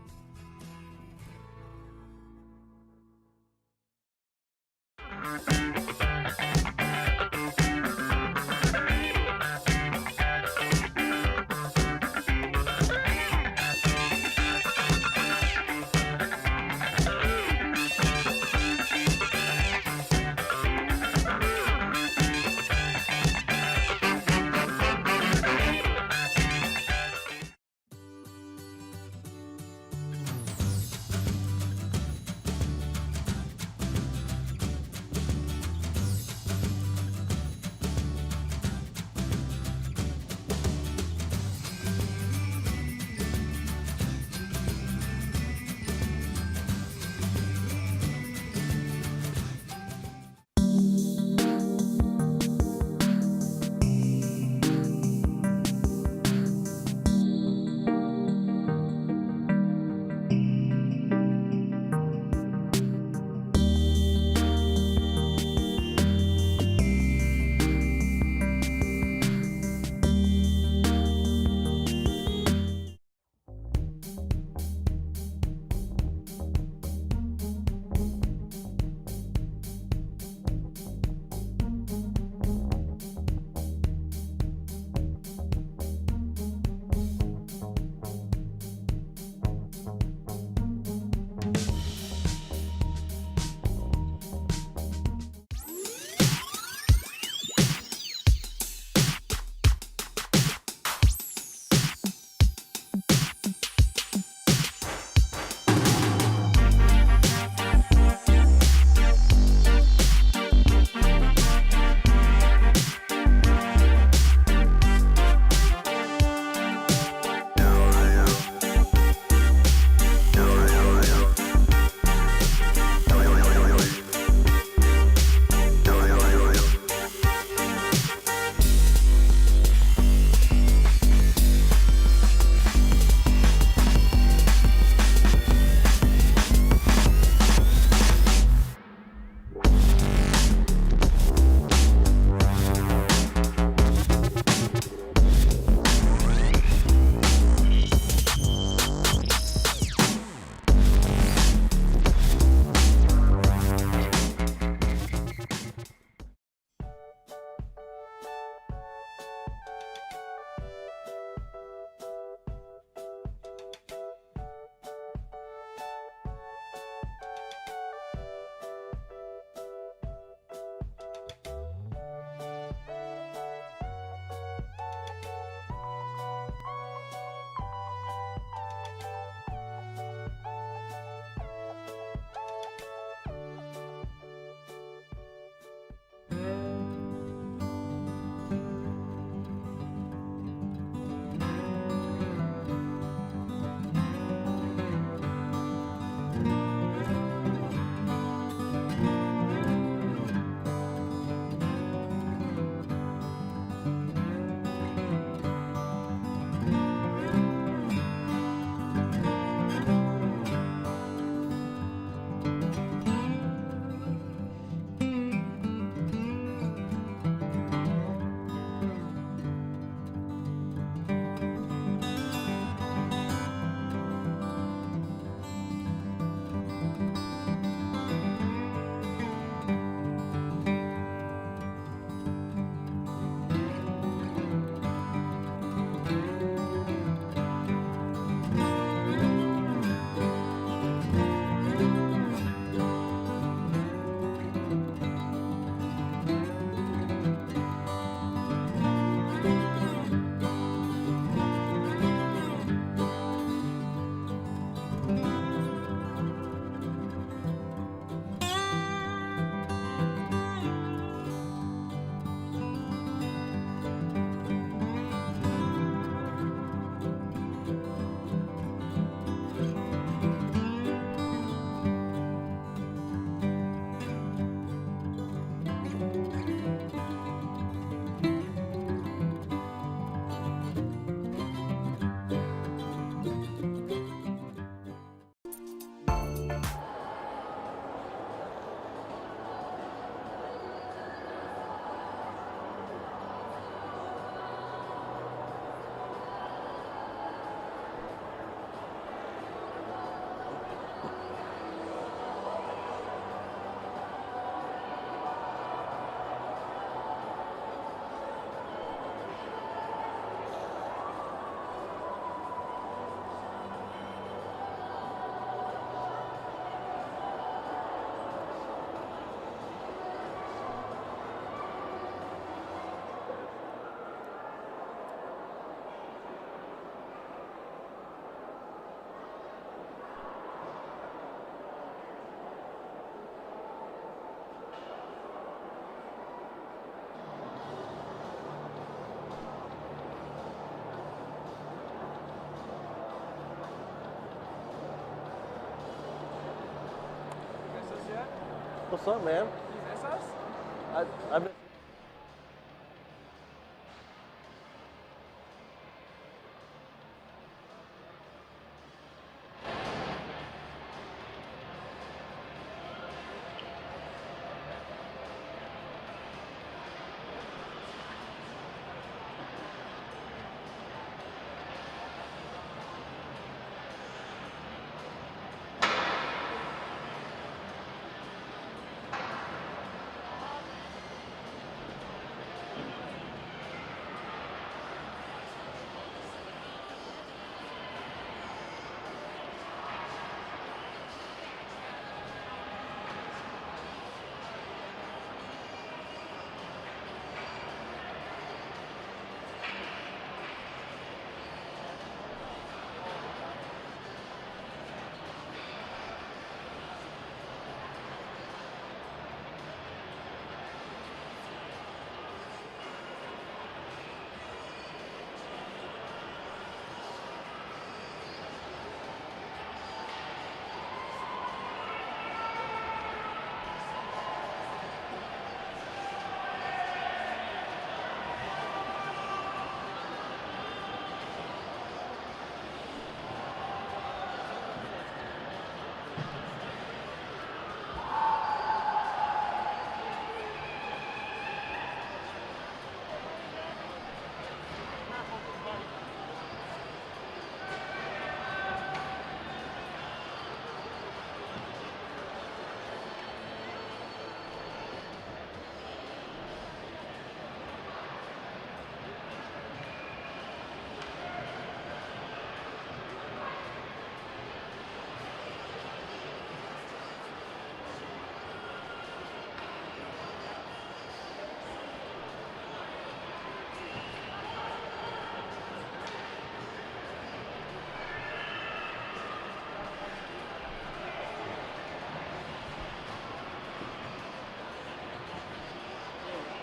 What's up, man? Is this us? I've been.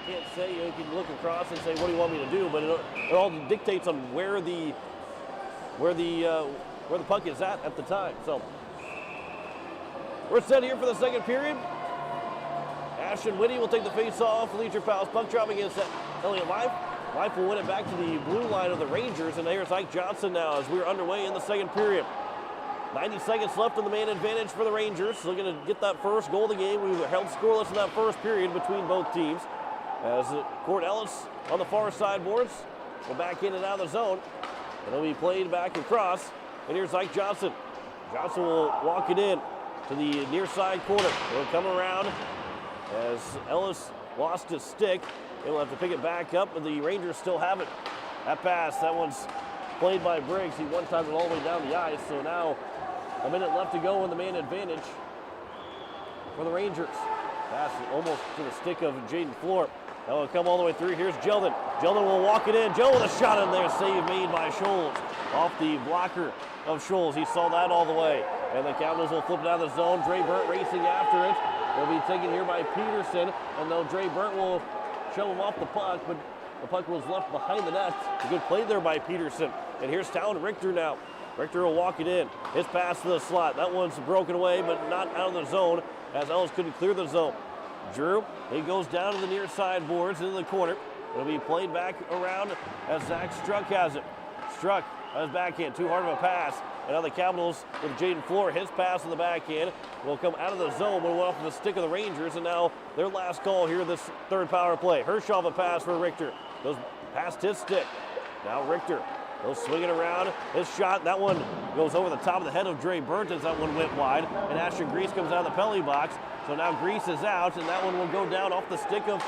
Can't say, you can look across and say, what do you want me to do? But it all dictates on where the puck is at the time. So we're set here for the second period. Ashton Whitty will take the face off. Leacher Powell's puck drop against Elliott Life. Life will win it back to the blue line of the Rangers, and here's Ike Johnson now as we're underway in the second period. 90 seconds left in the man advantage for the Rangers. Looking to get that first goal of the game. We were held scoreless in that first period between both teams. As Court Ellis on the far side boards, go back in and out of the zone. It'll be played back across. And here's Ike Johnson. Johnson will walk it in to the near side corner. He'll come around as Ellis lost his stick. He'll have to pick it back up, but the Rangers still have it. That pass, that one's played by Briggs. He one-timed it all the way down the ice. So now a minute left to go in the man advantage for the Rangers. Pass almost to the stick of Jaden Floor. That will come all the way through. Here's Jeldon. Jeldon will walk it in. Jeldon with a shot in there. Save made by Scholes. Off the blocker of Scholes. He saw that all the way. And the Capitals will flip it out of the zone. Dre Burnt racing after it. Will be taken here by Peterson. And though Dre Burnt will shove him off the puck, but the puck was left behind the net. A good play there by Peterson. And here's Talon Richter now. Richter will walk it in. His pass to the slot. That one's broken away, but not out of the zone as Ellis couldn't clear the zone. Drew, he goes down to the near side boards into the corner. It'll be played back around as Zach Struck has it. Struck on his backhand, too hard of a pass. And now the Capitals with Jaden Floor, his pass on the backhand will come out of the zone, but went off the stick of the Rangers, and now their last call here this third power play. Hershoff a pass for Richter. Goes past his stick. Now Richter, he'll swing it around. His shot, that one goes over the top of the head of Dre Burnt as that one went wide. And Ashton Grease comes out of the penalty box. So now Grease is out, and that one will go down off the stick of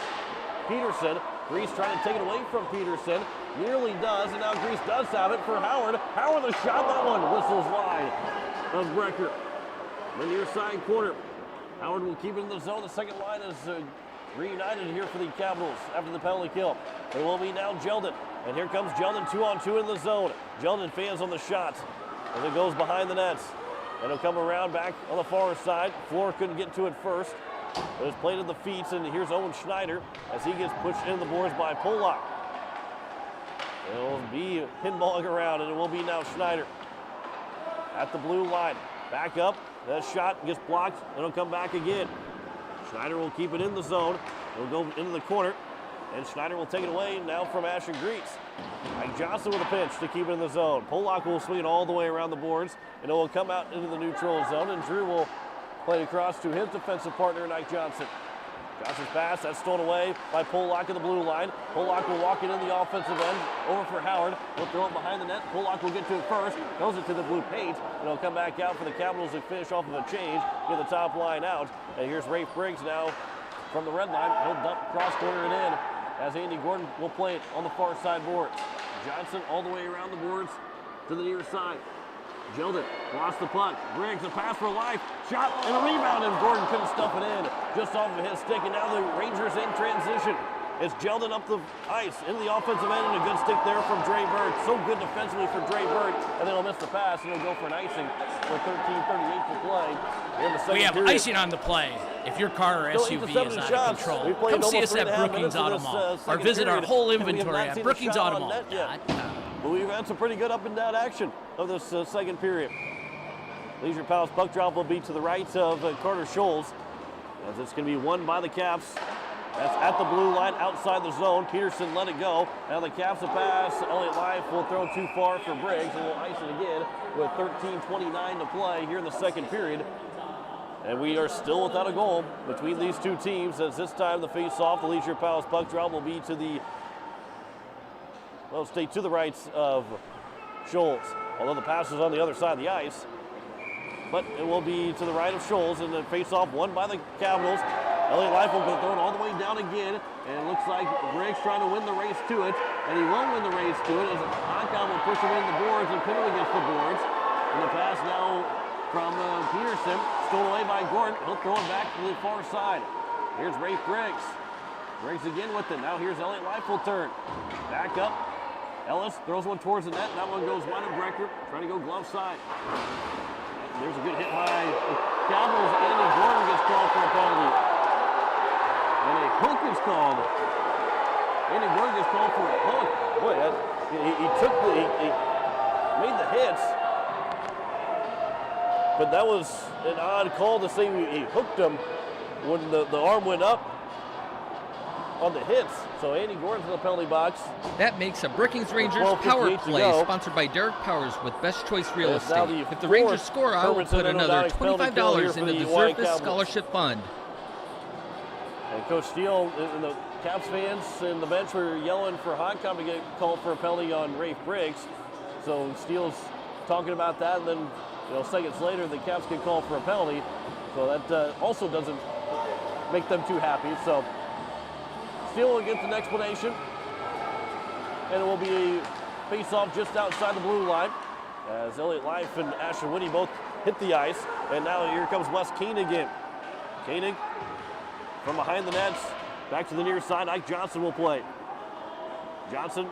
Peterson. Grease trying to take it away from Peterson. Nearly does, and now Grease does have it for Howard. Howard the shot, that one whistles wide of Brecker. The near side corner. Howard will keep it in the zone. The second line is reunited here for the Capitals after the penalty kill. It will be now Jeldon. And here comes Jeldon 2-on-2 in the zone. Jeldon fans on the shots as it goes behind the nets. And it'll come around back on the far side. Floor couldn't get to it first. But it's played at the feet, and here's Owen Schneider as he gets pushed into the boards by Polak. It'll be pinballing around, and it will be now Schneider at the blue line. Back up. That shot gets blocked, and it'll come back again. Schneider will keep it in the zone. He'll go into the corner, and Schneider will take it away now from Ashton Grease. Mike Johnson with a pinch to keep it in the zone. Polak will swing it all the way around the boards, and it will come out into the neutral zone, and Drew will play it across to his defensive partner, Mike Johnson. Johnson's pass, that's stolen away by Polak in the blue line. Polak will walk it in the offensive end, over for Howard. He'll throw it behind the net. Polak will get to it first, throws it to the blue paint, and he'll come back out for the Capitals to finish off of a change, get the top line out. And here's Rafe Briggs now from the red line. He'll dump cross corner it in as Andy Gordon will play it on the far side boards. Johnson all the way around the boards to the near side. Gilden lost the puck. Briggs, a pass for life. Shot and a rebound, and Gordon couldn't stuff it in. Just off of his stick, and now the Rangers in transition. It's Gilden up the ice into the offensive end, and a good stick there from Dre Burke. So good defensively for Dre Burke, and then he'll miss the pass, and he'll go for an icing with 13:38 to play. In the second we have period. Icing on the play. If your car or SUV is out of control, come see us at Brookings Auto Mall, or visit our whole inventory at BrookingsAutomall.com. But we've had some pretty good up and down action of this second period. Leisure Palace puck drop will be to the right of Carter Scholes, as it's going to be won by the Caps. That's at the blue line outside the zone. Peterson let it go. Now the Caps a pass. Elliott Life will throw too far for Briggs, and will ice it again with 13:29 to play here in the second period. And we are still without a goal between these two teams, as this time the face-off, the Leisure Palace puck drop will be to the stay to the right of Scholes, although the pass is on the other side of the ice. But it will be to the right of Scholes, and the face-off won by the Capitals. Elliott Life will go throw it all the way down again, and it looks like Briggs trying to win the race to it, and he won't win the race to it, as Hankam will push him in the boards and pin him against the boards. And the pass now from Peterson, stolen away by Gordon. He'll throw it back to the far side. Here's Rafe Briggs. Briggs again with it. Now here's Elliott Life will turn. Back up. Ellis throws one towards the net. That one goes wide of Brecker, trying to go glove side. There's a good hit by the Capitals. Andy Gordon gets called for a penalty. And a hook is called. Andy Gordon gets called for a hook. Boy, he made the hits. But that was an odd call to say he hooked him when the arm went up on the hits. So Andy Gordon's in the penalty box. That makes a Brookings Rangers power play, sponsored by Derek Powers with Best Choice Real Estate. If the Rangers score, I will put another $25 into the Deserve This Scholarship Fund. And Coach Steele and the Caps fans and the bench were yelling for Hankam to get called for a penalty on Rafe Briggs. So Steele's talking about that, and then seconds later the Caps get called for a penalty. So that also doesn't make them too happy. So Steele will get an explanation, and it will be a face-off just outside the blue line as Elliott Life and Ashton Whitty both hit the ice. And now here comes Wes Koenig again. Koenig from behind the nets, back to the near side. Ike Johnson will play. Johnson,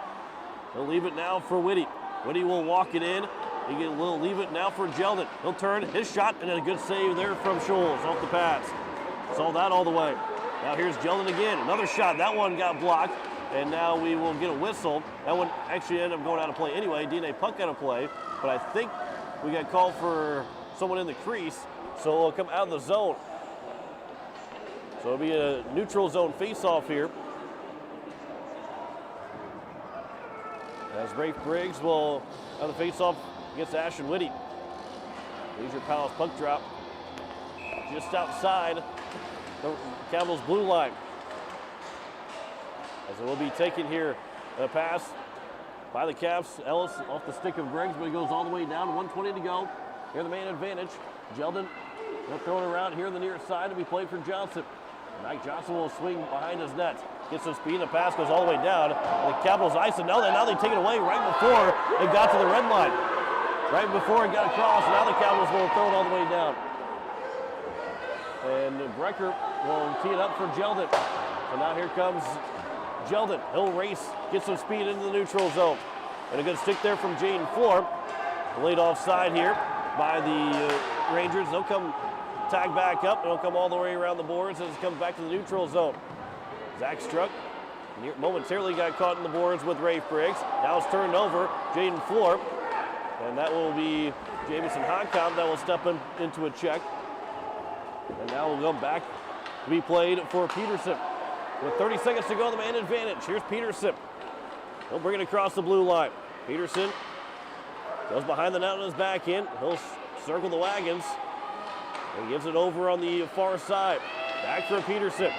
he'll leave it now for Whitty. Whitty will walk it in. He will leave it now for Gilden. He'll turn his shot, and a good save there from Scholes off the pass. Saw that all the way. Now here's Gilden again. Another shot. That one got blocked, and now we will get a whistle. That one actually ended up going out of play anyway. DNA puck out of play, but I think we got called for someone in the crease, so it'll come out of the zone. So it'll be a neutral zone face-off here. As Rafe Briggs will have the face-off against Ashton Whitty. Leisure Palace puck drop just outside the Capitals blue line. As it will be taken here, a pass by the Caps. Ellis off the stick of Briggs, but he goes all the way down. 1:20 to go. Here the man advantage. Gilden, they'll throw it around here on the near side to be played for Johnson. Mike Johnson will swing behind his net. Gets some speed, and the pass goes all the way down. The Capitals ice it. Now they take it away right before it got to the red line. Right before it got across, now the Capitals will throw it all the way down. And Brecker will tee it up for Gilden. So now here comes Gilden. He'll race, get some speed into the neutral zone. And a good stick there from Jaden Floor. Laid offside here by the Rangers. They'll come tag back up. It'll come all the way around the boards as it comes back to the neutral zone. Zach Struck momentarily got caught in the boards with Rafe Briggs. Now it's turned over. Jaden Floor. And that will be Jamison Hankam that will step into a check. And now we'll go back to be played for Peterson. With 30 seconds to go, the man advantage. Here's Peterson. He'll bring it across the blue line. Peterson goes behind the net on his back end. He'll circle the wagons and gives it over on the far side. Back for Peterson.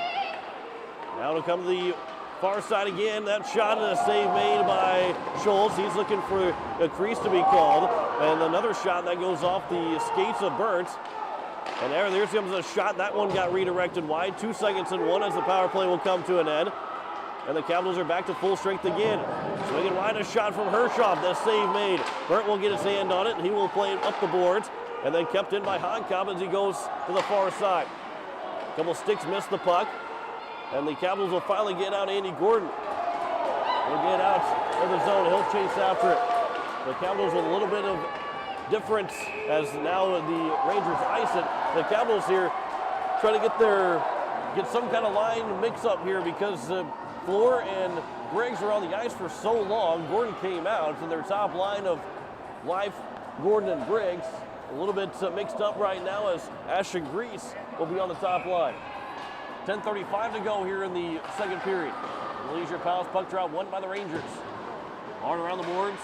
Now to come to the far side again. That shot and a save made by Schultz. He's looking for a crease to be called. And another shot that goes off the skates of Burns. And there comes a shot. That one got redirected wide. 2 seconds and 1 as the power play will come to an end. And the Capitals are back to full strength again. Swinging wide, a shot from Hershoff. That save made. Burt will get his hand on it, and he will play it up the boards. And then kept in by Honkop as he goes to the far side. A couple sticks miss the puck. And the Capitals will finally get out Andy Gordon. He'll get out of the zone. He'll chase after it. The Capitals with a little bit of difference as now the Rangers ice it. The Capitals here trying to get some kind of line mix up here because Floor and Briggs were on the ice for so long. Gordon came out, and their top line of Life, Gordon, and Briggs a little bit mixed up right now as Ashton Grease will be on the top line. 10:35 to go here in the second period. Leisure Palace puck drop won by the Rangers. On around the boards.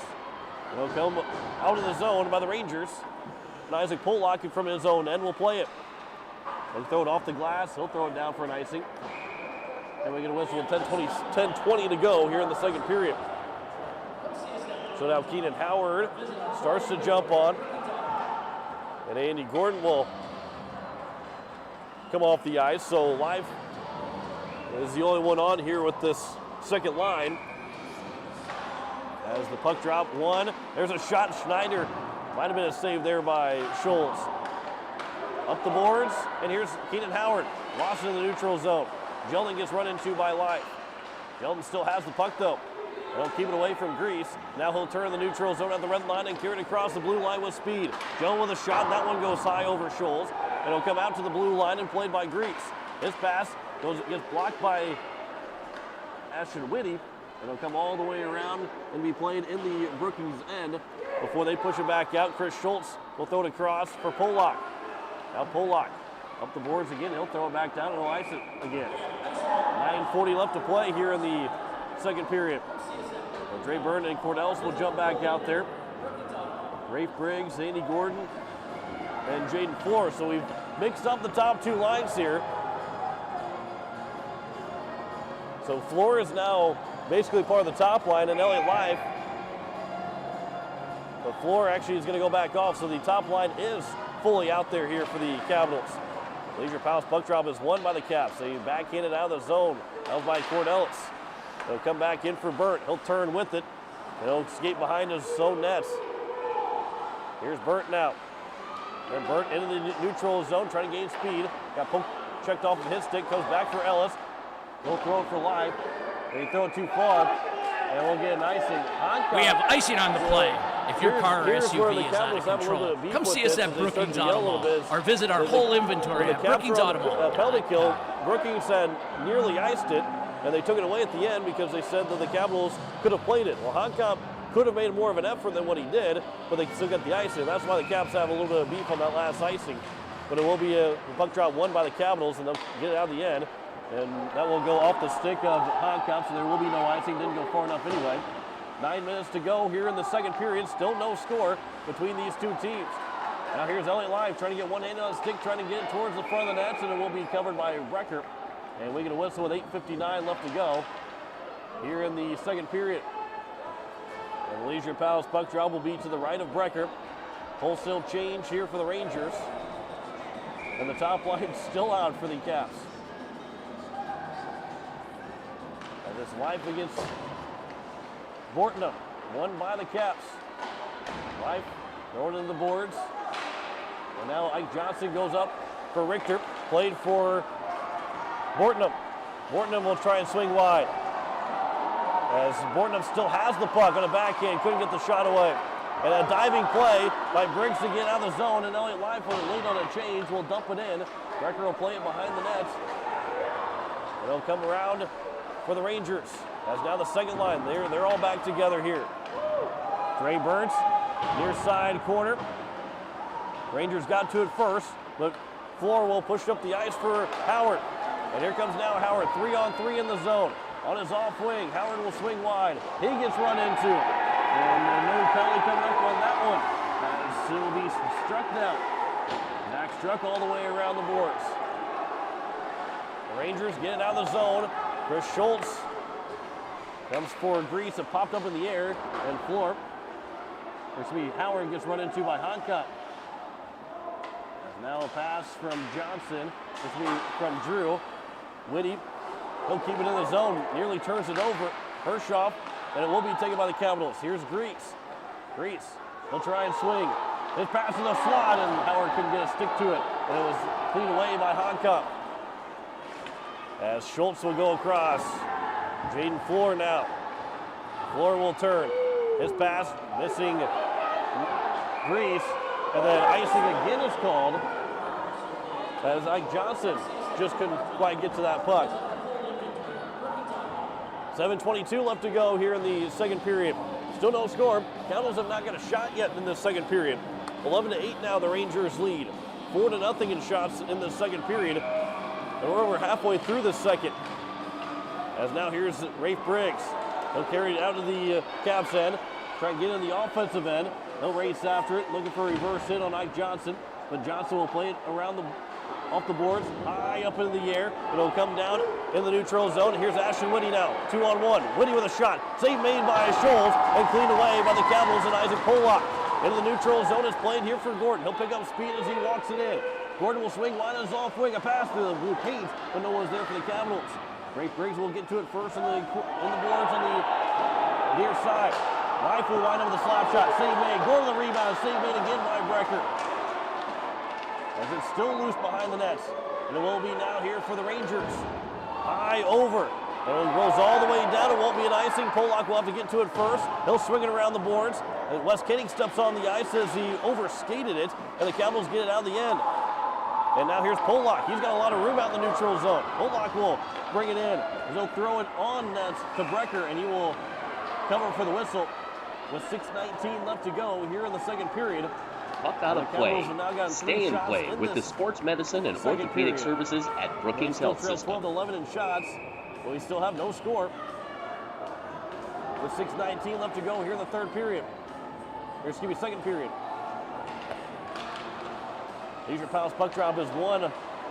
They'll come out of the zone by the Rangers. And Isaac Pollock from his own end will play it. He'll throw it off the glass. He'll throw it down for an icing. And we get a whistle with 10:20 to go here in the second period. So now Keenan Howard starts to jump on. And Andy Gordon will come off the ice. So Life is the only one on here with this second line. As the puck drop one, there's a shot. Schneider might have been a save there by Schultz. Up the boards, and here's Keenan Howard. Lost in the neutral zone. Jeldon gets run into by Life. Jeldon still has the puck though. He'll keep it away from Grease. Now he'll turn the neutral zone at the red line and carry it across the blue line with speed. Jeldon with a shot. That one goes high over Schultz. And he'll come out to the blue line and played by Grease. His pass gets blocked by Ashton Whitty. And he'll come all the way around and be played in the Brookings end before they push it back out. Chris Schultz will throw it across for Pollock. Now Pollock up the boards again. He'll throw it back down and he'll ice it again. 9:40 left to play here in the second period. Well, Dre Byrne and Cornells will jump back out there. Rafe Briggs, Andy Gordon, and Jaden Floor. So we've mixed up the top two lines here. So Floor is now basically part of the top line, and Elliott Life. But Floor actually is going to go back off, so the top line is fully out there here for the Capitals. Leisure Palace puck drop is won by the Caps. They backhanded out of the zone. That was by Cornellis. They'll come back in for Burt. He'll turn with it. And he'll skate behind his own nets. Here's Burt now. And Burt into the neutral zone, trying to gain speed. Got checked off of his stick, comes back for Ellis. He'll throw it for Life. They throw it too far, and we'll get an icing. We have icing on the play. If your car or SUV is out of control, come see us at Brookings Auto Mall or visit our whole inventory at Brookings Auto Mall. Penalty kill, Brookings had nearly iced it, and they took it away at the end because they said that the Capitals could have played it. Well, Honkop could have made more of an effort than what he did, but they still got the icing. That's why the Caps have a little bit of beef on that last icing. But it will be a puck drop won by the Capitals, and they'll get it out of the end. And that will go off the stick of Honkop, so there will be no icing. Didn't go far enough anyway. 9 minutes to go here in the second period. Still no score between these two teams. Now here's Elliott Live trying to get one hand on the stick, trying to get it towards the front of the nets, and it will be covered by Brecker. And we get a whistle with 8:59 left to go here in the second period. And the Leisure Palace puck drop will be to the right of Brecker. Wholesale change here for the Rangers. And the top line still out for the Caps. This Life against Bortnum, won by the Caps. Life throwing into the boards. And now Ike Johnson goes up for Richter. Played for Bortnum. Bortnum will try and swing wide. As Bortnum still has the puck on the backhand, couldn't get the shot away. And a diving play by Briggs to get out of the zone, and Elliott Life will lead on a change, will dump it in. Brecker will play it behind the nets. And they'll come around for the Rangers. As now the second line, they're all back together here. Dre Burns, near side corner. Rangers got to it first, but Floor will push up the ice for Howard. And here comes now Howard, 3-on-3 in the zone. On his off wing, Howard will swing wide. He gets run into. And no penalty coming up on that one. As it will be struck down. Zach struck all the way around the boards. The Rangers get it out of the zone. Chris Schultz comes for Grease. It popped up in the air. And Floor. This will be Howard gets run into by Hancock. Now a pass from Johnson. This will be from Drew. Whitty, he'll keep it in the zone. Nearly turns it over. Hershoff, and it will be taken by the Capitals. Here's Grease. Grease, he'll try and swing. His pass in the slot, and Howard couldn't get a stick to it. And it was cleaned away by Hancock. As Schultz will go across. Jaden Floor now. Floor will turn. His pass missing Grease. And then icing again is called as Ike Johnson just couldn't quite get to that puck. 7:22 left to go here in the second period. Still no score. Capitals have not got a shot yet in this second period. 11-8 now the Rangers lead. 4-0 in shots in the second period. And we're over halfway through the second. As now here's Rafe Briggs. He'll carry it out to the Caps end. Try and get in the offensive end. He'll race after it, looking for a reverse hit on Ike Johnson. But Johnson will play it around off the boards, high up into the air. It'll come down in the neutral zone. Here's Ashton Whitty now, 2-on-1. Whitty with a shot. Save made by Scholes and cleaned away by the Capitals and Isaac Pollock. Into the neutral zone is played here for Gordon. He'll pick up speed as he walks it in. Gordon will swing wide on his off wing. A pass to the Blue Canes, but no one's there for the Capitals. Rafe Briggs will get to it first in the boards on the near side. Rifle wide over the slap shot. Save made. Gordon the rebound. Save made again by Brecker. As it's still loose behind the nets. And it will be now here for the Rangers. High over. And it goes all the way down. It won't be an icing. Pollock will have to get to it first. He'll swing it around the boards. And Wes Kenning steps on the ice as he overskated it. And the Capitals get it out of the end. And now here's Pollock. He's got a lot of room out in the neutral zone. Pollock will bring it in. He'll throw it on nets to Brecker. And he will cover for the whistle. With 6:19 left to go here in the second period. Puck out of play. Stay in play with the sports medicine and orthopedic services at Brookings Health System. 12-11 in shots. But we still have no score. With 6:19 left to go here in the third period. Second period. Leisure Palace puck drop is won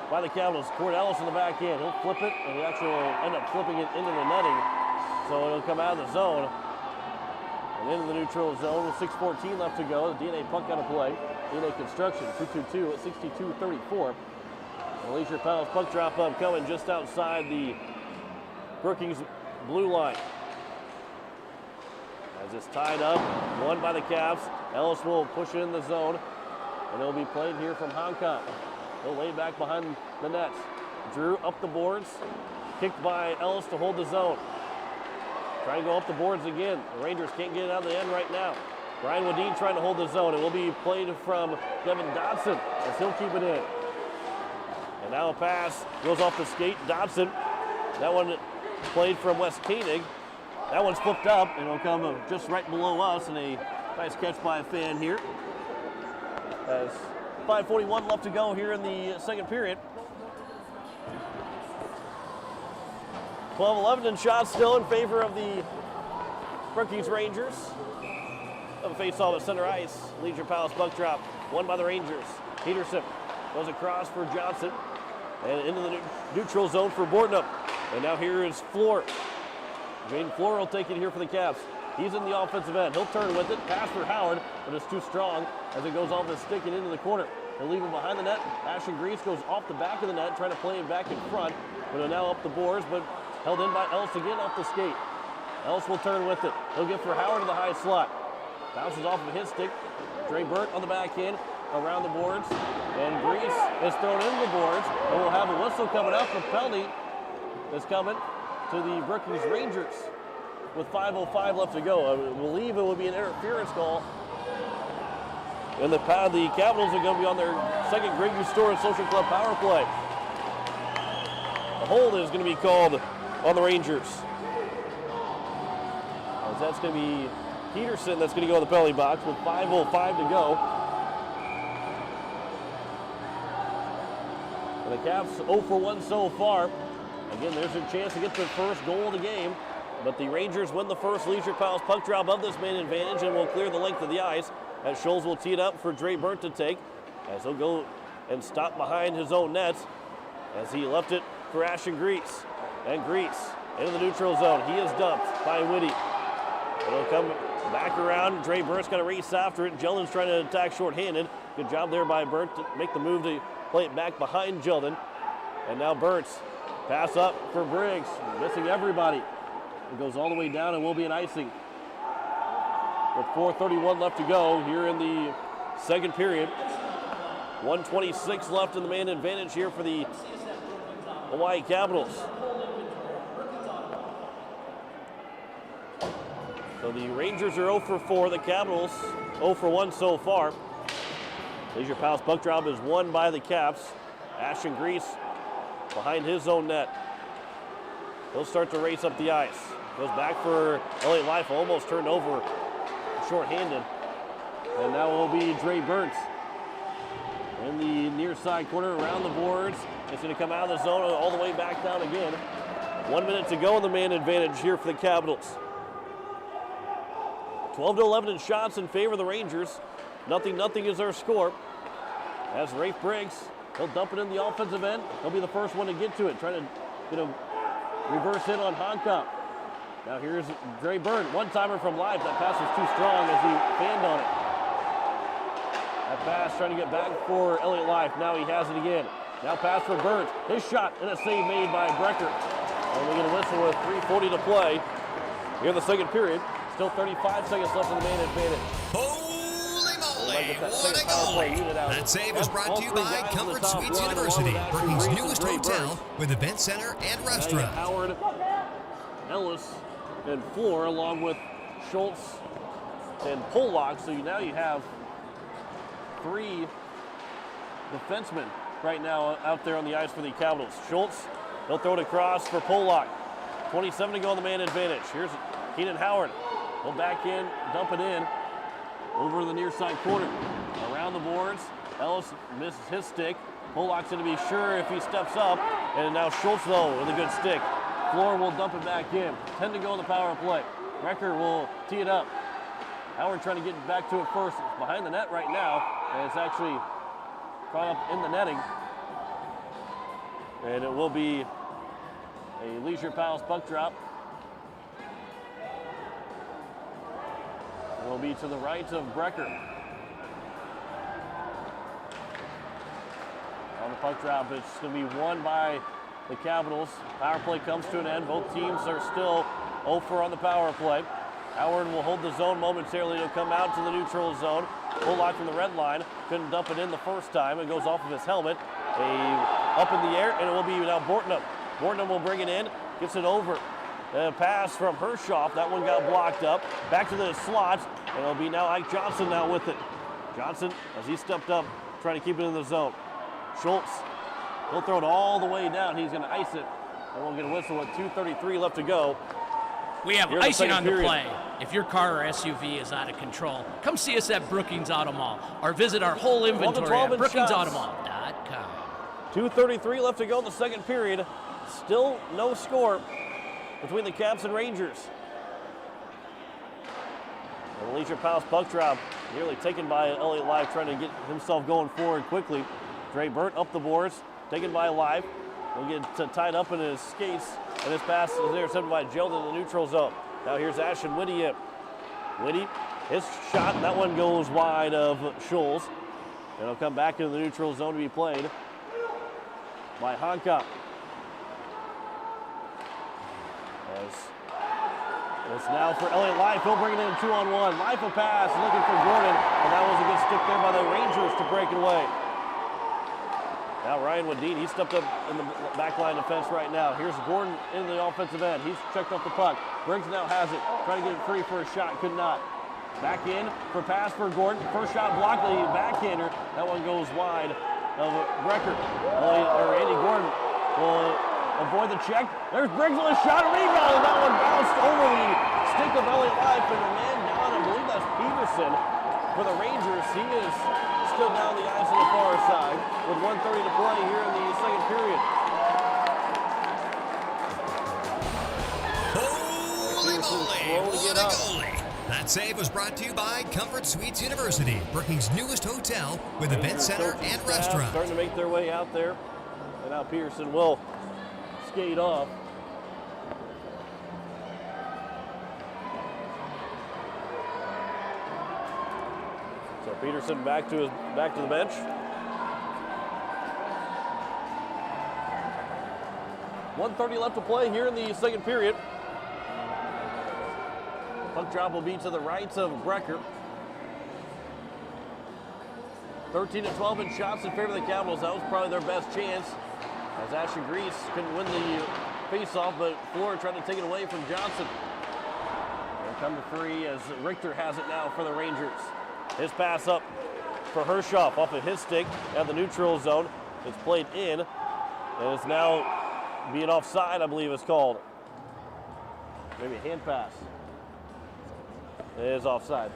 by the Capitals. Cord Ellis in the back end. He'll flip it, and he actually will end up flipping it into the netting. So it'll come out of the zone. And into the neutral zone with 6:14 left to go. The DNA puck out of play. DNA Construction 2-2-2 at 62-34. The Leisure Palace puck drop up coming just outside the Brookings blue line. As it's tied up, won by the Caps. Ellis will push it in the zone. And it'll be played here from Hancock. He'll lay back behind the nets. Drew up the boards. Kicked by Ellis to hold the zone. Trying to go up the boards again. The Rangers can't get it out of the end right now. Brian Wadeen trying to hold the zone. It will be played from Devin Dodson as he'll keep it in. And now a pass goes off the skate. Dodson. That one played from Wes Koenig. That one's flipped up and it'll come just right below us. And a nice catch by a fan here. As 5:41 left to go here in the second period. 12-11 in shots still in favor of the Brookings Rangers. Of a face-off at center ice. Leisure Palace puck drop. Won by the Rangers. Peterson goes across for Johnson. And into the neutral zone for Bortnup. And now here is Floor. Jaden Floor will take it here for the Caps. He's in the offensive end. He'll turn with it. Pass for Howard, but it's too strong as it goes off the stick and into the corner. He'll leave him behind the net. Ashton Grease goes off the back of the net, trying to play it back in front. But are now up the boards, but held in by Ellis again off the skate. Ellis will turn with it. He'll get for Howard to the high slot. Bounces off of his stick. Dre Burt on the back end, around the boards. And Grease is thrown into the boards. And we'll have a whistle coming up. The penalty is coming to the Brookings Rangers with 5:05 left to go. I believe it will be an interference call. And the Capitals are going to be on their second Grayview Store and Social Club power play. The hold is going to be called on the Rangers. As that's going to be Peterson that's going to go in the penalty box with 5:05 to go. And the Caps 0 for 1 so far. Again, there's a chance to get the first goal of the game, but the Rangers win the first Leisure Palace puck drop of this man advantage and will clear the length of the ice as Scholes will tee it up for Dre Burnt to take, as he'll go and stop behind his own net as he left it for Ashton Grease. And Grease into the neutral zone. He is dumped by Whitty. It'll come back around. Dre Burnt's got to race after it. Jeldon's trying to attack shorthanded. Good job there by Burnt to make the move to play it back behind Jeldon. And now Burnt's pass up for Briggs, missing everybody. It goes all the way down and will be an icing. With 4:31 left to go here in the second period. 1:26 left in the man advantage here for the Hawaii Capitals. So the Rangers are 0 for 4, the Capitals 0 for 1 so far. Leisure Palace puck drop is won by the Caps. Ashton Grease behind his own net. He'll start to race up the ice. Goes back for Elliott Life, almost turned over shorthanded. And now it will be Dre Burnt in the near side corner around the boards. It's going to come out of the zone all the way back down again. 1 minute to go in the man advantage here for the Capitals. 12-11 in shots in favor of the Rangers. 0-0 is our score. As Rafe Briggs, he'll dump it in the offensive end. He'll be the first one to get to it, trying to get a reverse hit on Honka. Now here's Dre Burnt, one-timer from Life. That pass was too strong as he fanned on it. That pass trying to get back for Elliott Life. Now he has it again. Now pass for Burnt. His shot and a save made by Brecker. And we get a whistle with 3:40 to play here in the second period. Still 35 seconds left in the man advantage. Holy moly, what a goal! That save was brought to you by Comfort Suites University, Brookings' newest hotel with event center and restaurant. Howard, Ellis, and Floor, along with Schultz and Pollock. So now you have 3 defensemen right now out there on the ice for the Capitals. Schultz, he'll throw it across for Pollock. 27 to go on the man advantage. Here's Keenan Howard. He'll back in, dump it in, over the near side corner. Around the boards, Ellis misses his stick. Pollock's going to be sure if he steps up. And now Schultz, though, with a good stick. Floor will dump it back in. 10 to go in the power play. Brecker will tee it up. Howard trying to get back to it first. It's behind the net right now, and it's actually caught up in the netting. And it will be a Leisure Palace puck drop. It will be to the right of Brecker. On the puck drop, it's going to be won by the Capitals. Power play comes to an end. Both teams are still 0 for on the power play. Howard will hold the zone momentarily. He'll come out to the neutral zone. Pollock from the red line. Couldn't dump it in the first time. It goes off of his helmet. Up in the air, and it will be now Bortnum. Bortnum will bring it in. Gets it over. A pass from Hershoff. That one got blocked up. Back to the slot. And it'll be now Ike Johnson now with it. Johnson, as he stepped up, trying to keep it in the zone. Schultz, he'll throw it all the way down. He's going to ice it. And we'll get a whistle with 2:33 left to go. We have icing on the play. If your car or SUV is out of control, come see us at Brookings Auto Mall or visit our whole inventory at brookingsautomall.com. 2:33 left to go in the second period. Still no score between the Caps and Rangers. And the Leisure Palace puck drop nearly taken by Elliott Life, trying to get himself going forward quickly. Dre Burnt up the boards, taken by Life. He'll get tied up in his skates, and his pass is intercepted by Jeldon in the neutral zone. Now here's Ashton Whitty in. Whitty, his shot, that one goes wide of Scholes. And he'll come back into the neutral zone to be played by Honka. It's now for Elliott Life. He'll bring it in 2-on-1. Life a pass, looking for Gordon, and that was a good stick there by the Rangers to break it away. Now Ryan Wadine, he stepped up in the back line defense right now. Here's Gordon in the offensive end. He's checked up the puck. Briggs now has it, trying to get it free for a shot, could not. Back in for pass for Gordon. First shot blocked, the backhander. That one goes wide of Brecker. Andy Gordon will avoid the check. There's Briggs with a shot, rebound, and that one bounced over the stick of Elliott Life, and the man down, I believe that's Peterson for the Rangers. He is still down the ice on the far side with 1:30 to play here in the second period. Holy moly, what a goalie. That save was brought to you by Comfort Suites University, Brookings' newest hotel with event center and restaurant. Starting to make their way out there. And now Peterson will skate off. So Peterson back to the bench. .130 left to play here in the second period. Puck drop will be to the right of Brecker. 13-12 in shots in favor of the Capitals. That was probably their best chance, as Ashton Grease couldn't win the face-off, but Fleur tried to take it away from Johnson. Here come the three as Richter has it now for the Rangers. His pass up for Hershoff off of his stick at the neutral zone. It's played in, and it's now being offside, I believe it's called. Maybe a hand pass. It is offside.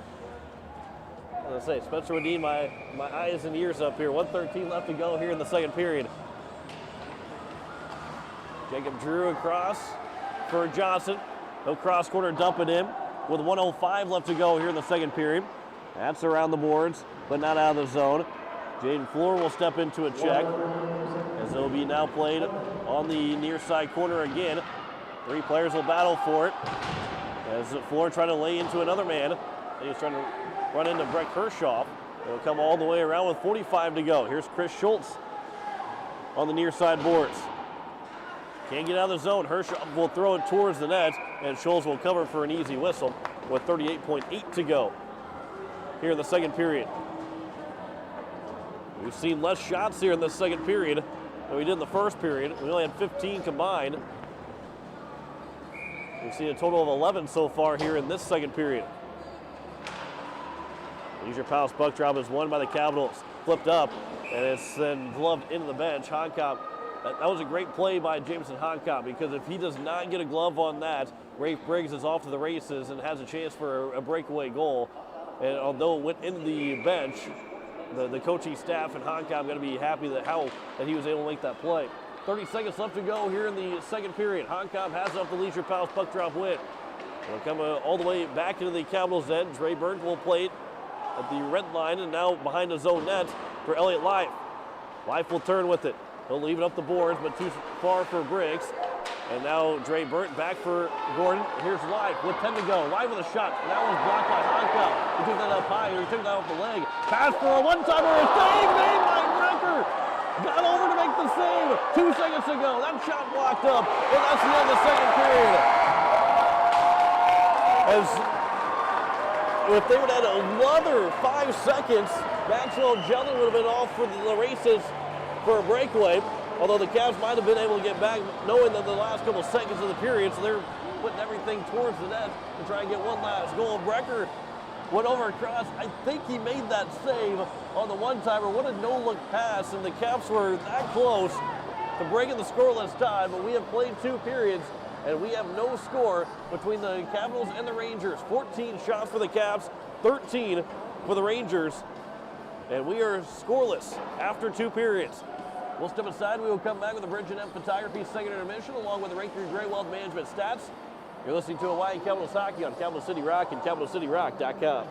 As I say, Spencer Wadeen, my eyes and ears up here. 1:13 left to go here in the second period. Jacob Drew across for Johnson. He'll cross corner dump it in with 1:05 left to go here in the second period. That's around the boards, but not out of the zone. Jaden Fleur will step into a check as it'll be now played on the near side corner again. Three players will battle for it as Fleur trying to lay into another man. He's trying to run into Brett Hershoff. It'll come all the way around with 45 to go. Here's Chris Schultz on the near side boards. Can't get out of the zone. Hershoff will throw it towards the net, and Schultz will cover for an easy whistle with 38.8 to go here in the second period. We've seen less shots here in the second period than we did in the first period. We only had 15 combined. We've seen a total of 11 so far here in this second period. Leisure Palace puck drop is won by the Capitals. Flipped up, and it's then gloved into the bench. Honkop, that was a great play by Jameson Honkop, because if he does not get a glove on that, Rafe Briggs is off to the races and has a chance for a breakaway goal. And although it went into the bench, the coaching staff and Honkop got to be happy that he was able to make that play. 30 seconds left to go here in the second period. Honkop has it off the Leisure Palace puck drop win. It'll come all the way back into the Capitals' end. Dre Burke will play it at the red line and now behind his own net for Elliott Life. Life will turn with it. He'll leave it up the boards, but too far for Briggs. And now Dre Burke back for Gordon. Here's Life with 10 to go. Life with a shot. That was blocked by Honkop. He took that up high, or he took that off the leg. Pass for a one-timer. A save made by Brecker. Got over to make the save. 2 seconds to go. That shot blocked up. And that's the end of the second period. As if they would have had another 5 seconds, Maxwell Jelly would have been off for the races for a breakaway. Although the Cavs might have been able to get back knowing that the last couple seconds of the period, so they're putting everything towards the net to try and get one last goal. Brecker went over across. I think he made that save on the one-timer. What a no-look pass, and the Caps were that close to breaking the scoreless tie, but we have played 2 periods, and we have no score between the Capitals and the Rangers. 14 shots for the Caps, 13 for the Rangers, and we are scoreless after 2 periods. We'll step aside. We will come back with the Bridge and M Photography second intermission, along with the Raker Gray Wealth Management stats. You're listening to Hawaii Capitals Hockey on Capital City Rock and CapitalCityRock.com.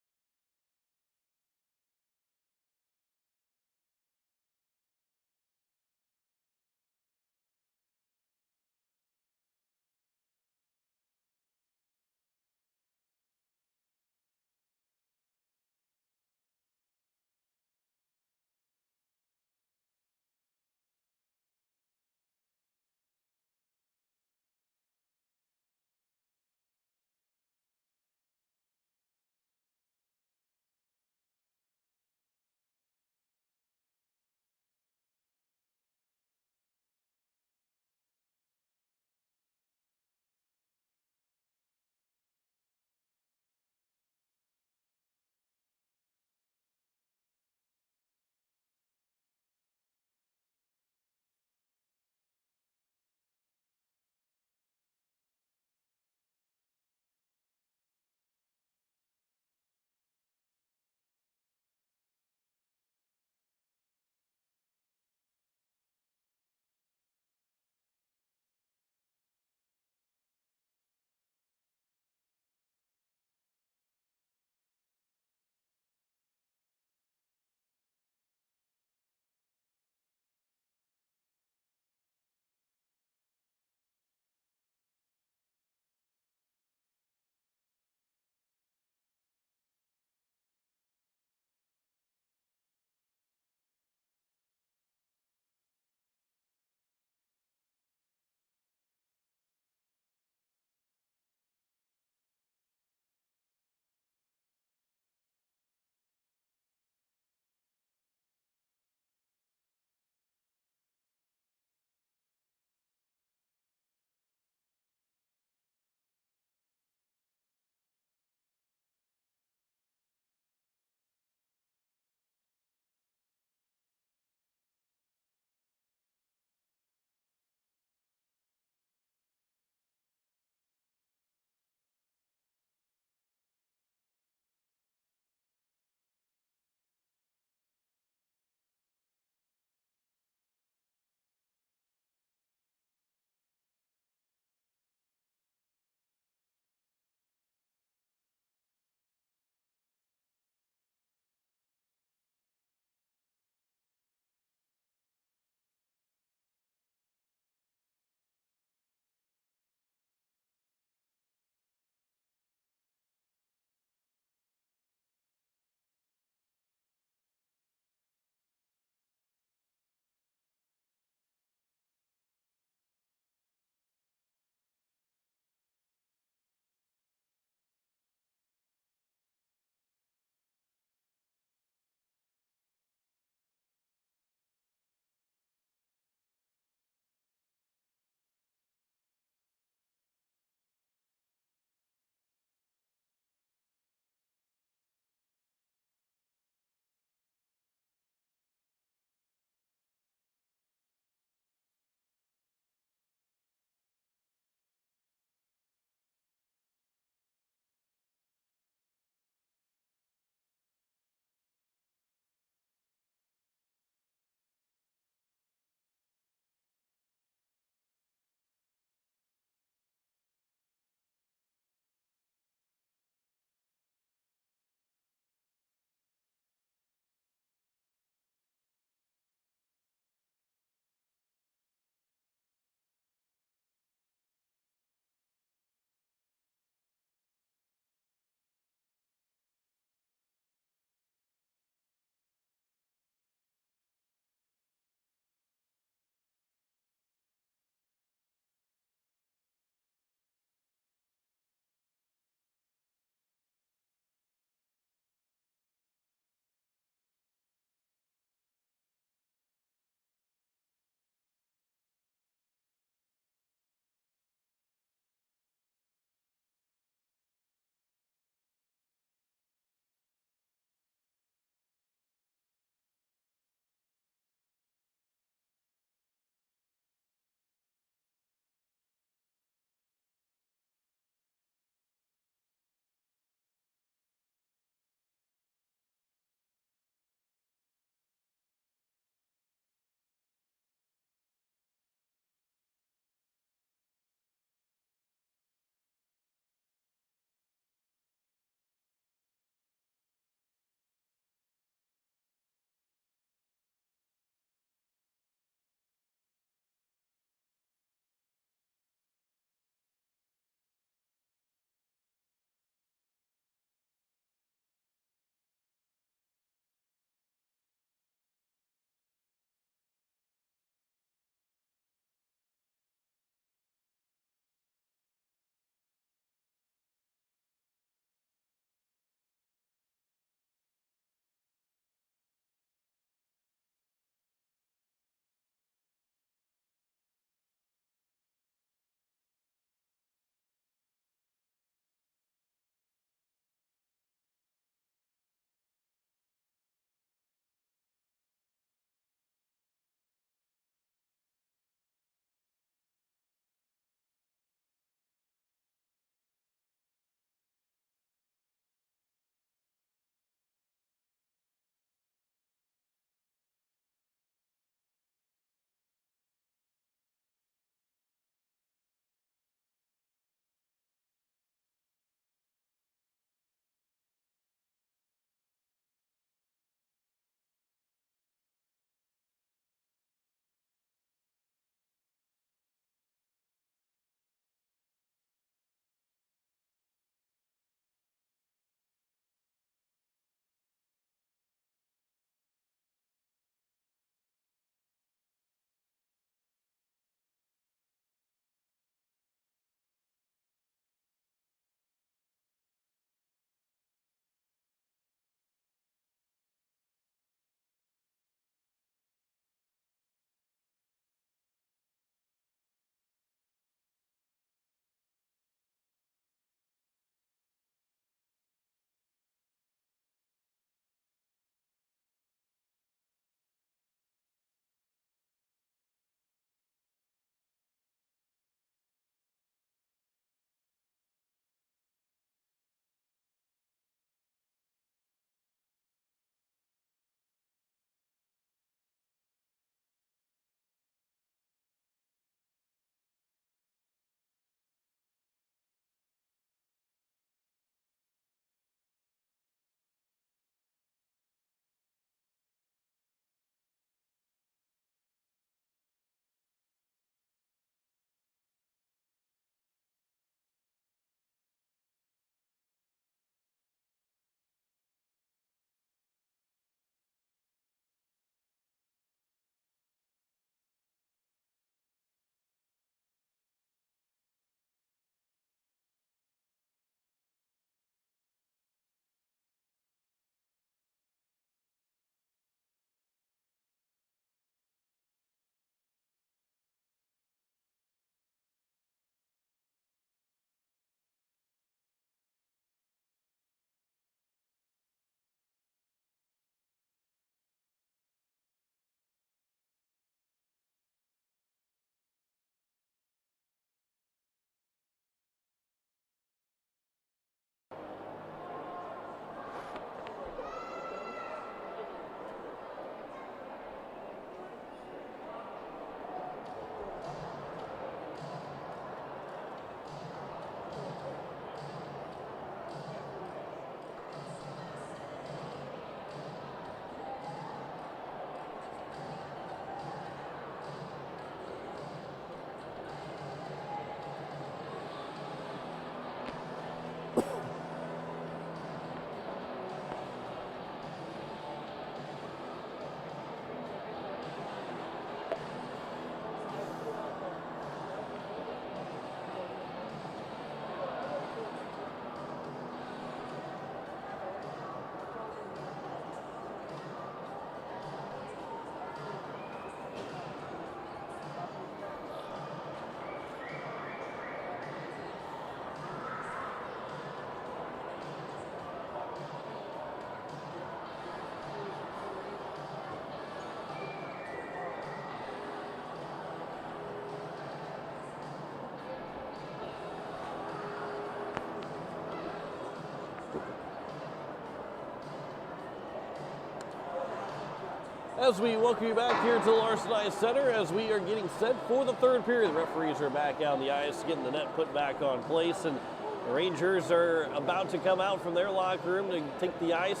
As we welcome you back here to Larson Ice Center as we are getting set for the third period. The referees are back out on the ice, getting the net put back on place, and the Rangers are about to come out from their locker room to take the ice.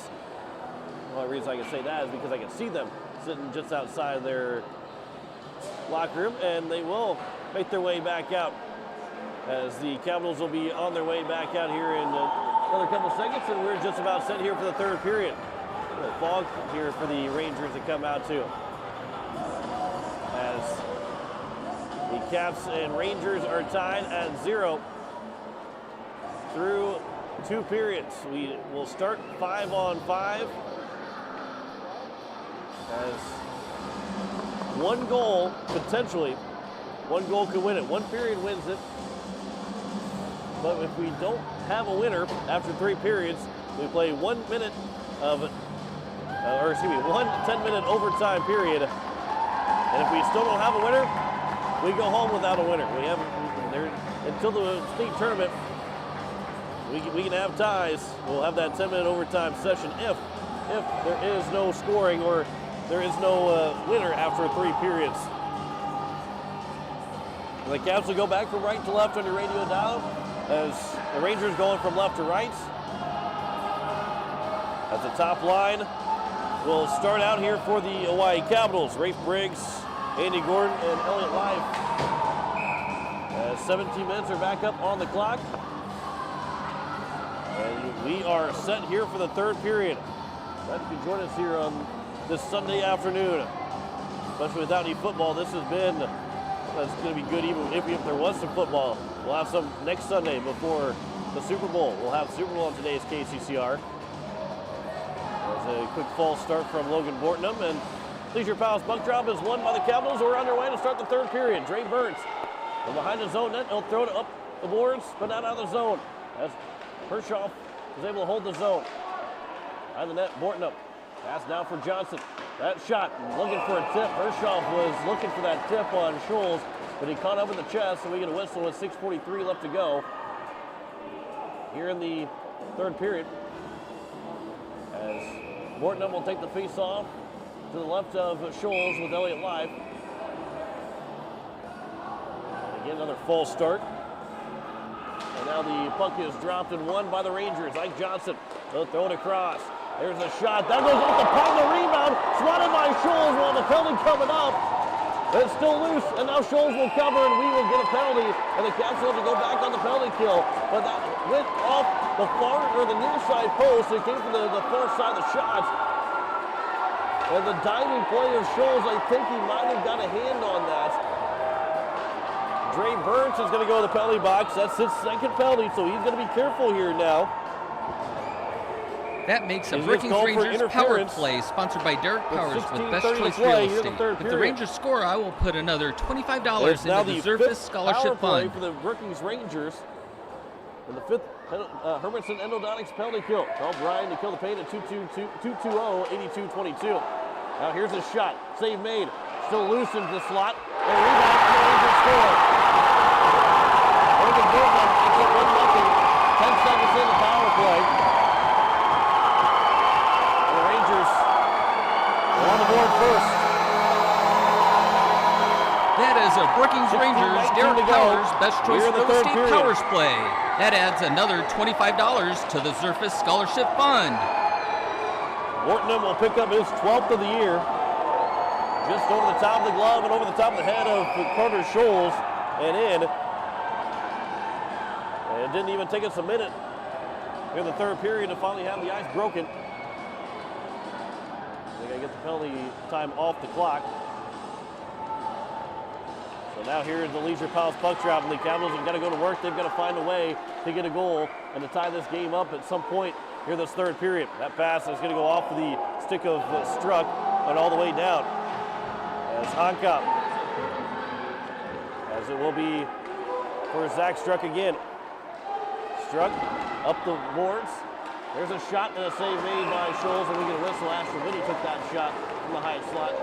The only reason I can say that is because I can see them sitting just outside their locker room, and they will make their way back out as the Capitals will be on their way back out here in another couple seconds, and we're just about set here for the third period. A little fog here for the Rangers to come out to. As the Caps and Rangers are tied at 0 through 2 periods. We will start 5-on-5 as one goal, potentially, one goal could win it. One period wins it. But if we don't have a winner after 3 periods, we play 1 minute of, one 10-minute overtime period. And if we still don't have a winner, we go home without a winner. We have until the state tournament. We can have ties. We'll have that 10-minute overtime session if there is no scoring or there is no winner after 3 periods. The Caps will go back from right to left on your radio dial as the Rangers going from left to right. At the top line, we'll start out here for the Hawaii Capitals. Rafe Briggs, Andy Gordon, and Elliott Life. 17 minutes are back up on the clock. And we are set here for the third period. Glad you can join us here on this Sunday afternoon. Especially without any football, this has been, it's going to be good even if there was some football. We'll have some next Sunday before the Super Bowl. We'll have Super Bowl on today's KCCR. There's a quick false start from Logan Bortnam, and Leisure Palace puck drop is won by the Capitals. We're underway to start the third period. Dre Burns from behind the zone net. He'll throw it up the boards, but not out of the zone. As Hershoff is able to hold the zone. Behind the net, Bortnam. Pass now for Johnson. That shot, looking for a tip. Hershoff was looking for that tip on Scholes, but he caught up in the chest, so we get a whistle with 6:43 left to go here in the third period. As Bortnam will take the face-off to the left of Scholes with Elliott Life. Again, another false start. And now the puck is dropped and won by the Rangers. Ike Johnson, they'll throw it across. There's a shot. That goes off the puck, the rebound. Swatted by Scholes while the penalty coming up. It's still loose, and now Scholes will cover, and we will get a penalty. And the Caps will have to go back on the penalty kill. But that went off the far, or the near side post. It came from the far side of the shots. And the diving play of Scholes, I think he might have got a hand on that. Dre Burns is going to go to the penalty box. That's his second penalty, so he's going to be careful here now. That makes a Brookings Rangers power play, sponsored by Derek Powers with Best Choice Real Estate. If the Rangers score, I will put another $25 into the Zerfus Scholarship Fund. For the Brookings Rangers. In the fifth, Hermanson Endodontics penalty kill. Carl Bryan to kill the paint at 2-2-0-82-22. Now here's a shot. Save made. Still loose into the slot. And rebound, and the Rangers score. Logan Bortnam makes it 1-0. 10 seconds in the power play. And the Rangers are on the board first. That is a Brookings Rangers Derek Powers Best Choice Real Estate Powers play. That adds another $25 to the Zerfus Scholarship Fund. Bortnam will pick up his 12th of the year. Just over the top of the glove and over the top of the head of Carter Scholes and in. And it didn't even take us a minute in the third period to finally have the ice broken. They're going to get the penalty time off the clock. So now here is the Leisure Palace puck drop, and the Capitals have got to go to work. They've got to find a way to get a goal and to tie this game up at some point here this third period. That pass is going to go off the stick of Struck and all the way down. As Honka, as it will be for Zach Struck again. Struck up the boards. There's a shot and a save made by Scholes, and we get a whistle. Asher Whitty took that shot from the high slot.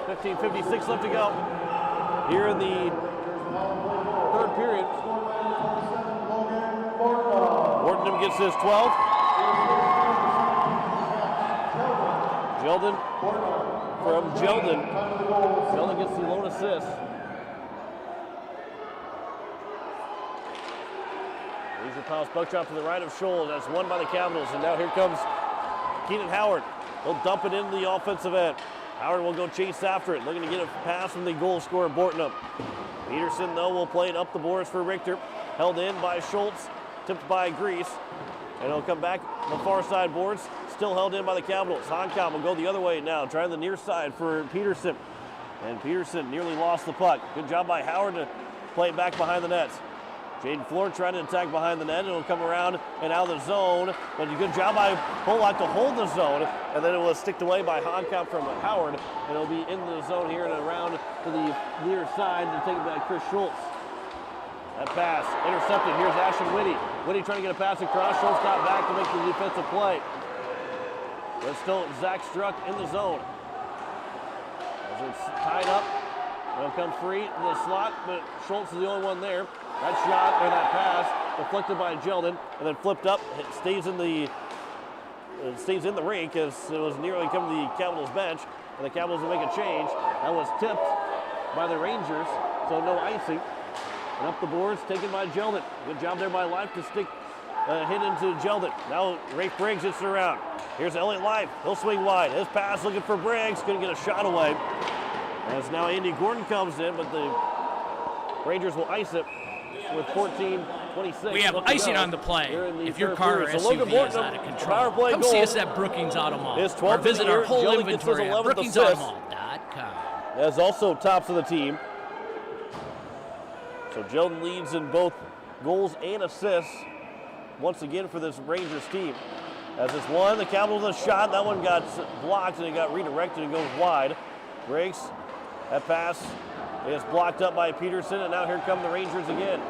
15:56 left to go here in the third period. Bortnam gets his 12th. Jeldon from Jeldon. Jeldon gets the lone assist. Leisure Palace buck drop to the right of Scholes. That's won by the Capitals. And now here comes Keenan Howard. He'll dump it into the offensive end. Howard will go chase after it, looking to get a pass from the goal scorer, Bortnum. Peterson, though, will play it up the boards for Richter. Held in by Schultz, tipped by Grease. And he'll come back the far side boards, still held in by the Capitals. Honkop will go the other way now, trying the near side for Peterson. And Peterson nearly lost the puck. Good job by Howard to play it back behind the nets. Jaden Floor trying to attack behind the net, and it'll come around and out of the zone. But a good job by Pollock to hold the zone, and then it was sticked away by Honkop from Howard, and it'll be in the zone here and around to the near side to take it by Chris Schultz. That pass intercepted. Here's Ashton Whitty. Whitty trying to get a pass across. Schultz got back to make the defensive play. But still Zach Struck in the zone. As it's tied up, it'll come free in the slot, but Schultz is the only one there. That shot, or that pass, deflected by Jeldon, and then flipped up. It stays in the rink as it was nearly come to the Capitals bench, and the Capitals will make a change. That was tipped by the Rangers, so no icing. And up the boards, taken by Jeldon. Good job there by Life to stick hit into Jeldon. Now Rafe Briggs hits it around. Here's Elliott Life. He'll swing wide. His pass looking for Briggs. Couldn't get a shot away. As now Andy Gordon comes in, but the Rangers will ice it with 14:26. We have icing on the play. If your car or SUV is out of control, come see us at Brookings Auto Mall or visit our whole inventory at brookingsautomall.com. As also tops of the team. So Jeldon leads in both goals and assists once again for this Rangers team. As it's one, the Capitals a shot. That one got blocked and it got redirected and goes wide. Briggs, that pass is blocked up by Peterson, and now here come the Rangers again.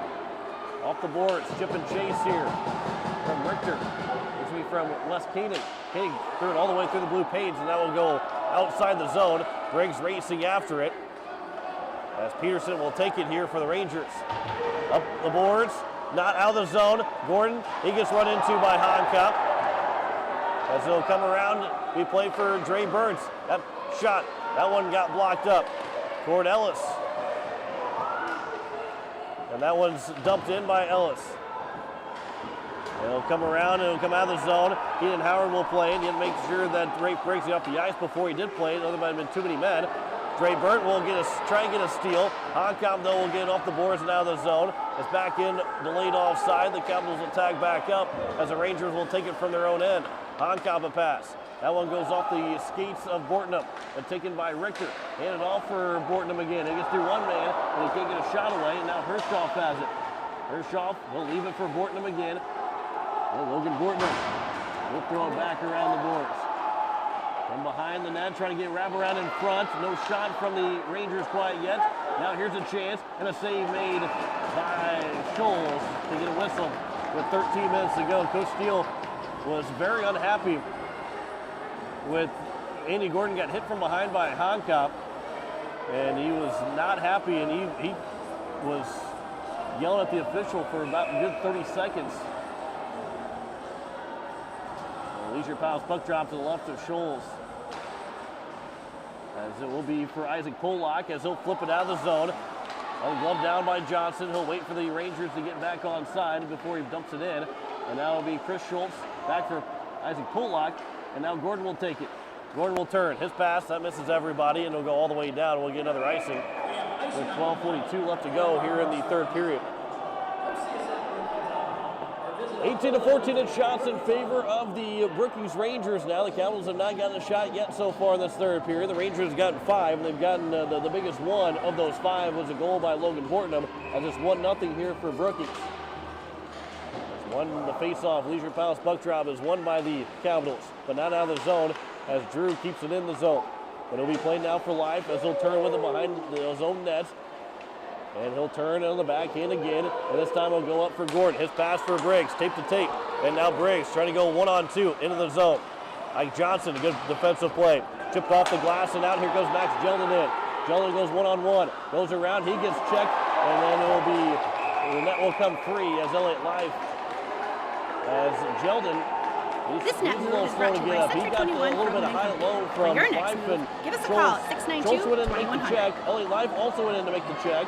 Off the boards, chip and chase here from Richter. This will be from Wes Koenig. Koenig threw it all the way through the blue page, and that will go outside the zone. Briggs racing after it, as Peterson will take it here for the Rangers. Up the boards, not out of the zone. Gordon, he gets run into by Honkop. As he'll come around, we play for Dre Burns. That shot, that one got blocked up. Cord Ellis. And that one's dumped in by Ellis. It'll come around and it'll come out of the zone. Keenan Howard will play it. He didn't make sure that Rafe Briggs got off the ice before he did play it. Otherwise, there have been too many men. Dre Burnt will try and get a steal. Honkop, though, will get it off the boards and out of the zone. It's back in, delayed offside. The Capitals will tag back up as the Rangers will take it from their own end. Honkop a pass. That one goes off the skates of Bortnum and taken by Richter. Handed off for Bortnum again. He gets through one man and he can't get a shot away, and now Hershoff has it. Hershoff will leave it for Bortnum again. Well, Logan Bortnum will throw it back around the boards. From behind the net, trying to get wraparound in front. No shot from the Rangers quite yet. Now here's a chance and a save made by Scholes to get a whistle with 13 minutes to go. Coach Steele was very unhappy with Andy Gordon. Got hit from behind by Honkop, and he was not happy, and he was yelling at the official for about a good 30 seconds. Leisure Palace puck drop to the left of Scholes. As it will be for Isaac Pollock as he'll flip it out of the zone. Glove down by Johnson. He'll wait for the Rangers to get back on side before he dumps it in. And now it'll be Chris Schultz back for Isaac Pollock. And now Gordon will take it. Gordon will turn. His pass, that misses everybody, and it'll go all the way down. We'll get another icing with 12:42 left to go here in the third period. 18-14 in shots in favor of the Brookings Rangers now. The Capitals have not gotten a shot yet so far in this third period. The Rangers have gotten 5. They've gotten the biggest one of those 5 was a goal by Logan Bortnum. And it's 1-0 here for Brookings. The face-off, Leisure Palace puck drop is won by the Capitals, but not out of the zone as Drew keeps it in the zone. But he'll be playing now for Life as he'll turn with it behind his own net. And he'll turn on the backhand again, and this time he'll go up for Gordon. His pass for Briggs, tape to tape. And now Briggs trying to go 1-on-2 into the zone. Ike Johnson, a good defensive play. Chipped off the glass, and out here goes Max Jeldon in. Jeldon goes 1-on-1, goes around, he gets checked, and then the net will come free as Elliott Life. As Jeldon This net move is brought to you by Sector 21 from Vancouver. For your next move, give us a call at 692-2100. Elliott Life also went in to make the check.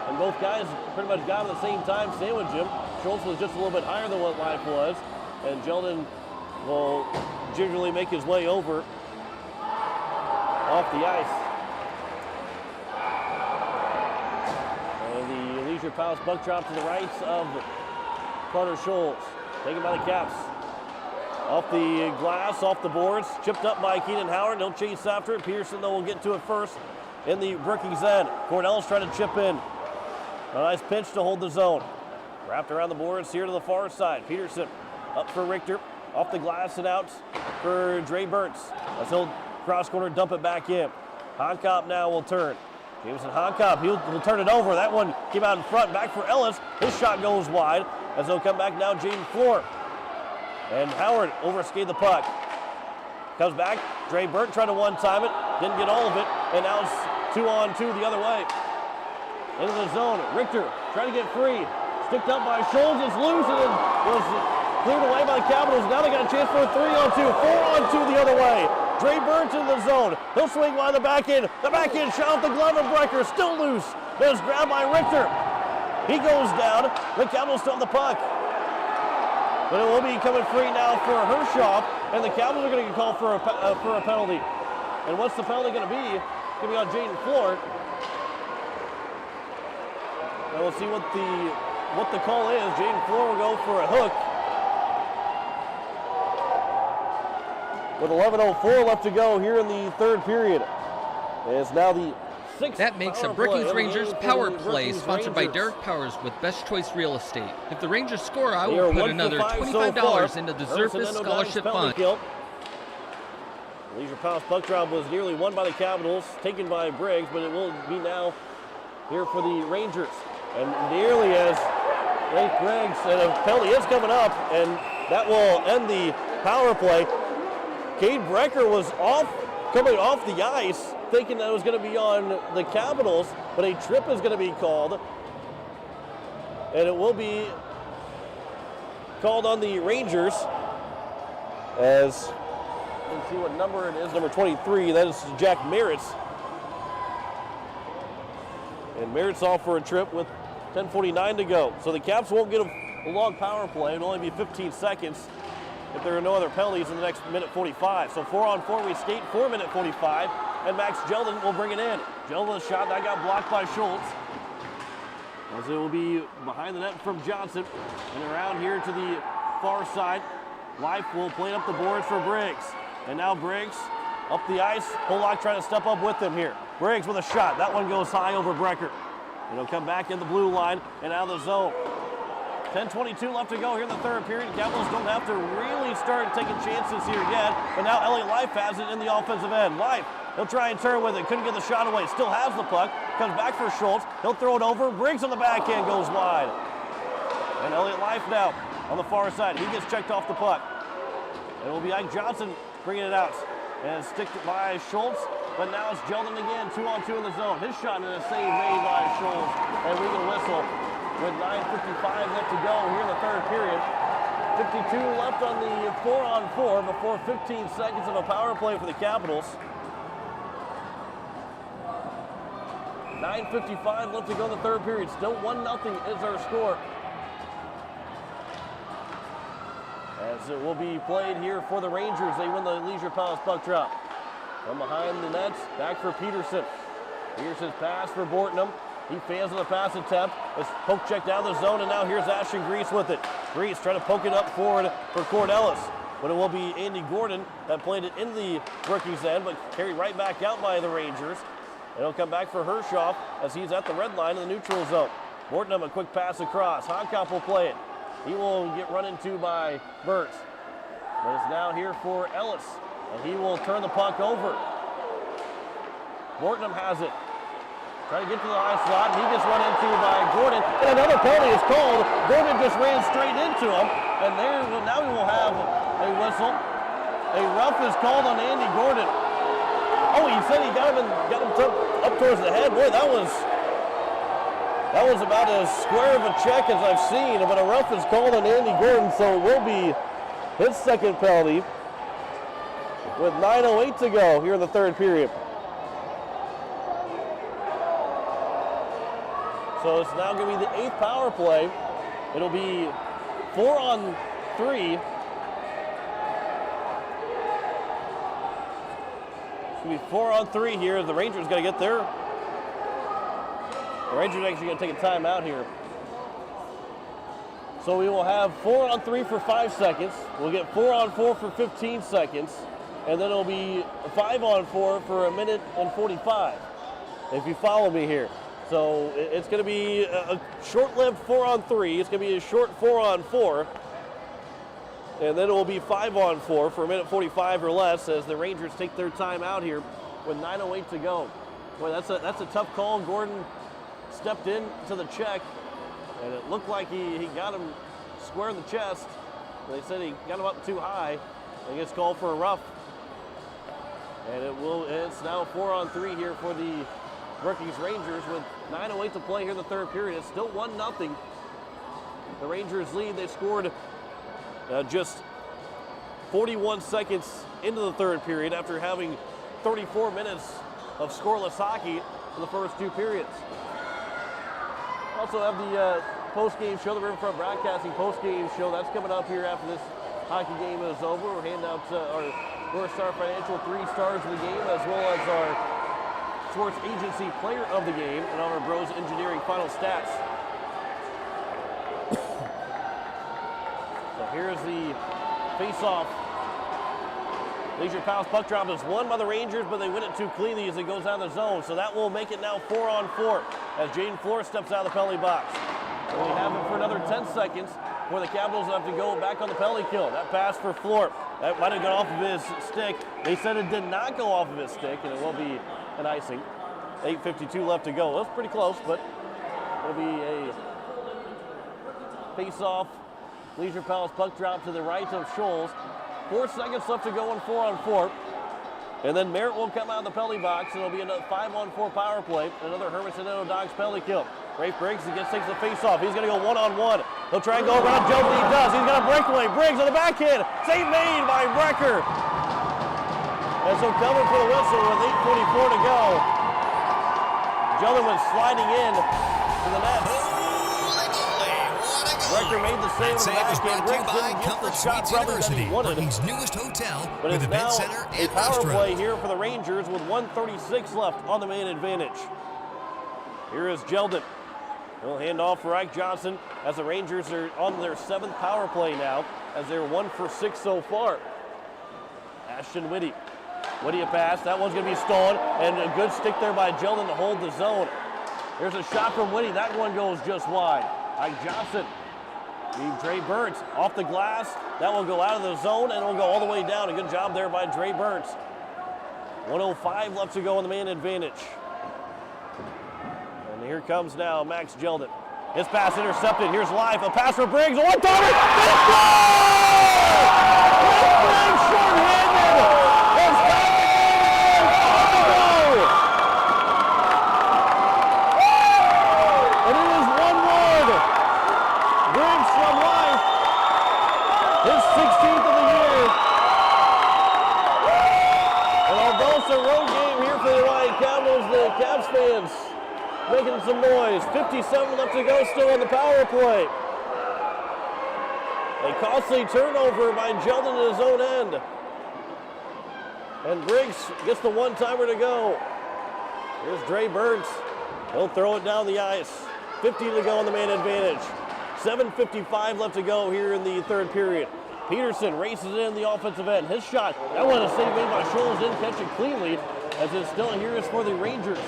And both guys pretty much got him at the same time, sandwiched him. Schultz was just a little bit higher than what Life was. And Jeldon will gingerly make his way over off the ice. And the Leisure Palace buck drop to the right of Carter Schultz. Taken by the Caps. Off the glass, off the boards, chipped up by Keenan Howard. He'll chase after it. Peterson, though, will get to it first in the Brookings end. Cornell's trying to chip in. A nice pinch to hold the zone. Wrapped around the boards here to the far side. Peterson up for Richter. Off the glass and out for Dre Burns. As he'll cross corner, dump it back in. Honkop now will turn. Jameson Honkop, he'll turn it over. That one came out in front, back for Ellis. His shot goes wide as he'll come back now, Jaden Floor. And Howard overskated the puck. Comes back, Dre Burnt trying to one-time it, didn't get all of it, and now it's 2-on-2 the other way. Into the zone, Richter trying to get free. Sticked up by Schultz, it's loose, and it was cleared away by the Capitals. Now they got a chance for a 3-on-2, 4-on-2 the other way. Dre Burns in the zone. He'll swing by the back end. The back end shot off the glove of Brecker, still loose. But it's grabbed by Richter. He goes down. The Capitals still have the puck. But it will be coming free now for Hershoff, and the Capitals are going to get called for a penalty. And what's the penalty going to be? It's going to be on Jaden Floor. And we'll see what the call is. Jaden Floor will go for a hook. With 11:04 left to go here in the third period. And it's now the sixth. That makes a Brookings Rangers power play sponsored by Derek Powers with Best Choice Real Estate. If the Rangers score, I will put another $25 into the Zerfus Scholarship Fund. Leisure Palace puck drop was nearly won by the Capitals, taken by Briggs, but it will be now here for the Rangers. And nearly as Nate Briggs, and a penalty is coming up, and that will end the power play. Cade Brecker was coming off the ice, thinking that it was going to be on the Capitals, but a trip is going to be called. And it will be called on the Rangers as, let's see what number it is, number 23, that is Jack Merritt's. And Merritt's off for a trip with 10:49 to go. So the Caps won't get a long power play. It'll only be 15 seconds if there are no other penalties in the next minute 45. So 4-on-4 we skate, 4-minute 45, and Max Jeldon will bring it in. Jeldon's shot, that got blocked by Schultz. As it will be behind the net from Johnson. And around here to the far side, Life will play up the boards for Briggs. And now Briggs up the ice. Pollock trying to step up with him here. Briggs with a shot. That one goes high over Brecker. It'll come back in the blue line and out of the zone. 10:22 left to go here in the third period. Capitals don't have to really start taking chances here yet. But now Elliott Life has it in the offensive end. Life, he'll try and turn with it. Couldn't get the shot away. Still has the puck. Comes back for Schultz. He'll throw it over. Briggs on the backhand goes wide. And Elliott Life now on the far side. He gets checked off the puck. It will be Ike Johnson bringing it out. And sticked by Schultz. But now it's Jeldon again. 2-on-2 in the zone. His shot and a save made by Schultz. And we can whistle. With 9:55 left to go here in the third period. 52 left on the 4-on-4 before 15 seconds of a power play for the Capitals. 9:55 left to go in the third period. Still 1-0 is our score. As it will be played here for the Rangers. They win the Leisure Palace puck drop. From behind the nets, back for Peterson. Peterson's pass for Bortnam. He fails on the pass attempt. It's poke check down the zone, and now here's Ashton Grease with it. Grease trying to poke it up forward for Cornellis. But it will be Andy Gordon that played it in the Brookings end, but carried right back out by the Rangers. And it'll come back for Hershoff as he's at the red line in the neutral zone. Bortnam, a quick pass across. Honkop will play it. He will get run into by Burt. But it's now here for Ellis, and he will turn the puck over. Bortnam has it. Trying to get to the high slot, and he gets run into by Gordon. And another penalty is called. Gordon just ran straight into him. And now we will have a whistle. A rough is called on Andy Gordon. Oh, he said he got him up towards the head. Boy, that was about as square of a check as I've seen. But a rough is called on Andy Gordon, so it will be his second penalty with 9:08 to go here in the third period. So it's now going to be the 8th power play. It'll be 4-on-3. It's going to be 4-on-3 here. The Rangers got to get there. The Rangers actually going to take a timeout here. So we will have 4-on-3 for 5 seconds. We'll get 4-on-4 for 15 seconds. And then it'll be 5-on-4 for 1 minute and 45, if you follow me here. So it's going to be a short-lived 4-on-3. It's going to be a short 4-on-4. And then it will be 5-on-4 for 1 minute 45 or less as the Rangers take their time out here with 9:08 to go. Boy, that's a tough call. Gordon stepped in to the check, and it looked like he got him square in the chest. They said he got him up too high. He gets called for a rough. And it's now 4-on-3 here for the Brookings Rangers with 9:08 to play here in the third period. It's still 1-0. The Rangers lead. They scored just 41 seconds into the third period after having 34 minutes of scoreless hockey in the first 2 periods. Also have the post-game show, the Riverfront Broadcasting post-game show. That's coming up here after this hockey game is over. We're handing out our North Star Financial 3 stars of the game, as well as our Sports Agency Player of the Game, and on our Bros Engineering final stats. So here's the face-off. Leisure Palace puck drop is won by the Rangers, but they win it too cleanly as it goes out of the zone. So that will make it now 4-on-4 as Jaden Flores steps out of the penalty box. And we have him for another 10 seconds where the Capitals have to go back on the penalty kill. That pass for Flore. That might have gone off of his stick. They said it did not go off of his stick, and it will be an icing. 8:52 left to go. That's pretty close, but it'll be a face-off. Leisure Palace puck drop to the right of Scholes. 4 seconds left to go in 4-on-4. And then Merritt will come out of the penalty box, and it'll be another 5-on-4 power play. Another Hermanson Dogs penalty kill. Rafe Briggs takes the face-off. He's going to go 1-on-1. He'll try and go around Jones, and he does. He's got a breakaway. Briggs on the backhand. Save made by Brecker. And so coming for the whistle with 8:44 to go. Gentleman sliding in to the net. Brecker made the save on the backhand. Briggs didn't get the shot brother that he wanted. Brookings' newest hotel But with it's event now center a and power restaurant. play here for the Rangers with 1:36 left on the main advantage. Here is Jeldon. He'll hand off for Ike Johnson as the Rangers are on their 7th power play now, as they're 1 for 6 so far. Ashton Whitty. Whitty a pass. That one's going to be stolen, and a good stick there by Jeldon to hold the zone. Here's a shot from Whitty. That one goes just wide. Ike Johnson. Dre Burns off the glass. That will go out of the zone, and it'll go all the way down. A good job there by Dre Burns. 1:05 left to go on the main advantage. And here comes now Max Jeldon. His pass intercepted. Here's Life. A pass for Briggs. A one-timer. It's Briggs short-handed. It's got the goal. And it is 1-1. Briggs from Life. His 16th of the year. And although it's a road game here for the Hawaii Capitals, the Caps fans making some noise. 57 left to go still on the power play. A costly turnover by Jeldon at his own end. And Briggs gets the one-timer to go. Here's Dre Burns. He'll throw it down the ice. 50 to go on the main advantage. 7:55 left to go here in the third period. Peterson races in the offensive end. His shot, that one is saved made by Scholes, didn't catch it cleanly, as it's still here is for the Rangers.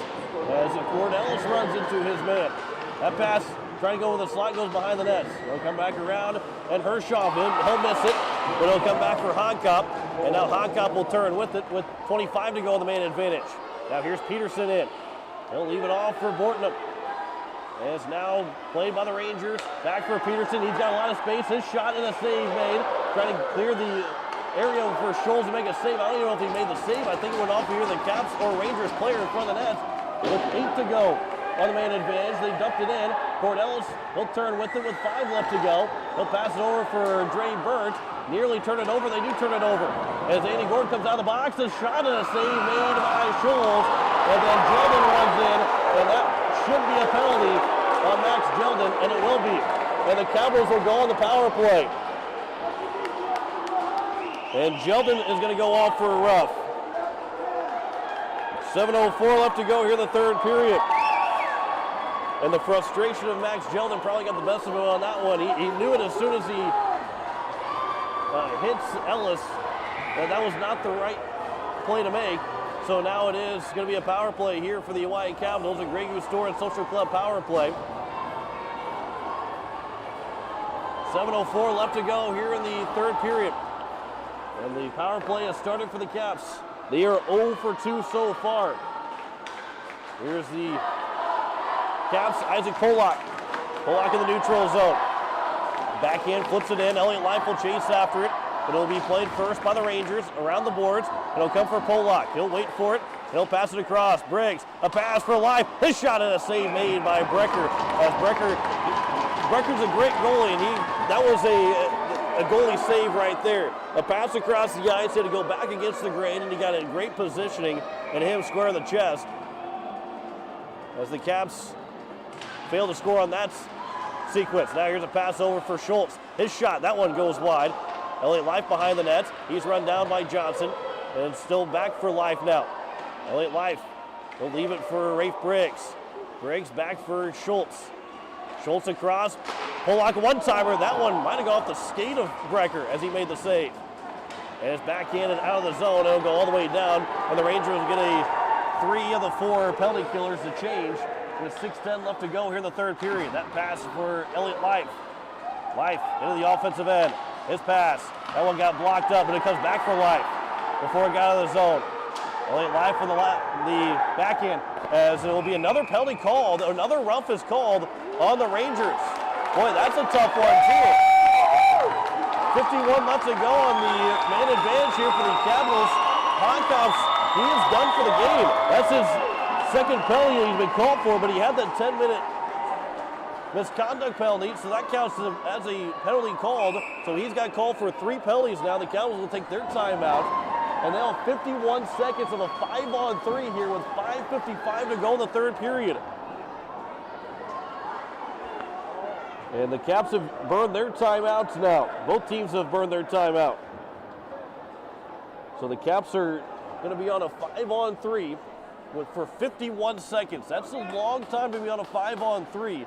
As Ford Ellis runs into his man. That pass, trying to go with a slot, goes behind the net. He'll come back around, and Hershoff, he'll miss it, but he'll come back for Honkop, and now Honkop will turn with it with 25 to go on the main advantage. Now here's Peterson in. He'll leave it off for Bortnum. And it's now played by the Rangers. Back for Peterson. He's got a lot of space. His shot and a save made. Trying to clear the area for Scholes to make a save. I don't even know if he made the save. I think it went off here the Caps or Rangers player in front of the net. With 8 to go on the main advantage. They dumped it in. Cornellis, he'll turn with it with 5 left to go. He'll pass it over for Dre Burnt. Nearly turn it over. They do turn it over. As Andy Gordon comes out of the box, a shot and a save made by Scholes. And then Jeldon runs in, and that should be a penalty on Max Jeldon, and it will be. And the Cowboys will go on the power play. And Jeldon is going to go off for a rough. 7:04 left to go here in the third period. And the frustration of Max Jeldon probably got the best of him on that one. He knew it as soon as he hits Ellis, and that was not the right play to make. So now it is going to be a power play here for the Hawaii Capitals, a Grey Goose Store and Social Club power play. 7:04 left to go here in the third period. And the power play has started for the Caps. They are 0 for 2 so far. Here's the Caps, Isaac Polak. Polak in the neutral zone. Backhand, flips it in. Elliott Life will chase after it. But it'll be played first by the Rangers around the boards. It'll come for Polak. He'll wait for it. He'll pass it across. Briggs, a pass for Life. His shot and a save made by Brecker. As Brecker's a great goalie, and that was a goalie save right there. A pass across the ice, had to go back against the grain, and he got in great positioning and hit him square in the chest. As the Caps fail to score on that sequence. Now here's a pass over for Schultz. His shot, that one goes wide. Elliott Life behind the net. He's run down by Johnson, and still back for Life now. Elliott Life will leave it for Rafe Briggs. Briggs back for Schultz. Schultz across. Polak one-timer. That one might have gone off the skate of Brecker as he made the save. And it's backhanded out of the zone. It'll go all the way down, and the Rangers get a 3 of the 4 penalty killers to change with 6:10 left to go here in the third period. That pass for Elliott Life. Life into the offensive end. His pass. That one got blocked up, but it comes back for Life before it got out of the zone. Elliott Life on the backhand, as it will be another penalty called. Another rough is called on the Rangers. Boy, that's a tough one, too. 51 left to go on the man advantage here for the Capitals. Honkoff's, he is done for the game. That's his second penalty he's been called for, but he had that 10-minute misconduct penalty, so that counts as a penalty called. So he's got called for 3 penalties now. The Capitals will take their timeout. And they'll have 51 seconds of a 5-on-3 here with 5:55 to go in the third period. And the Caps have burned their timeouts now. Both teams have burned their timeout. So the Caps are going to be on a 5-on-3 for 51 seconds. That's a long time to be on a 5-on-3.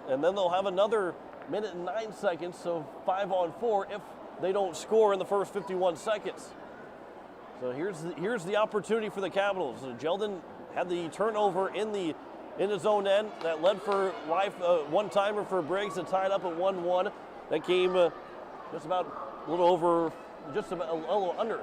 And then they'll have another minute and 9 seconds, so 5-on-4 if they don't score in the first 51 seconds. So here's the opportunity for the Capitals. Jeldon had the turnover in his own end that led for Life, one-timer for Briggs that tied up at 1-1. That came just a little under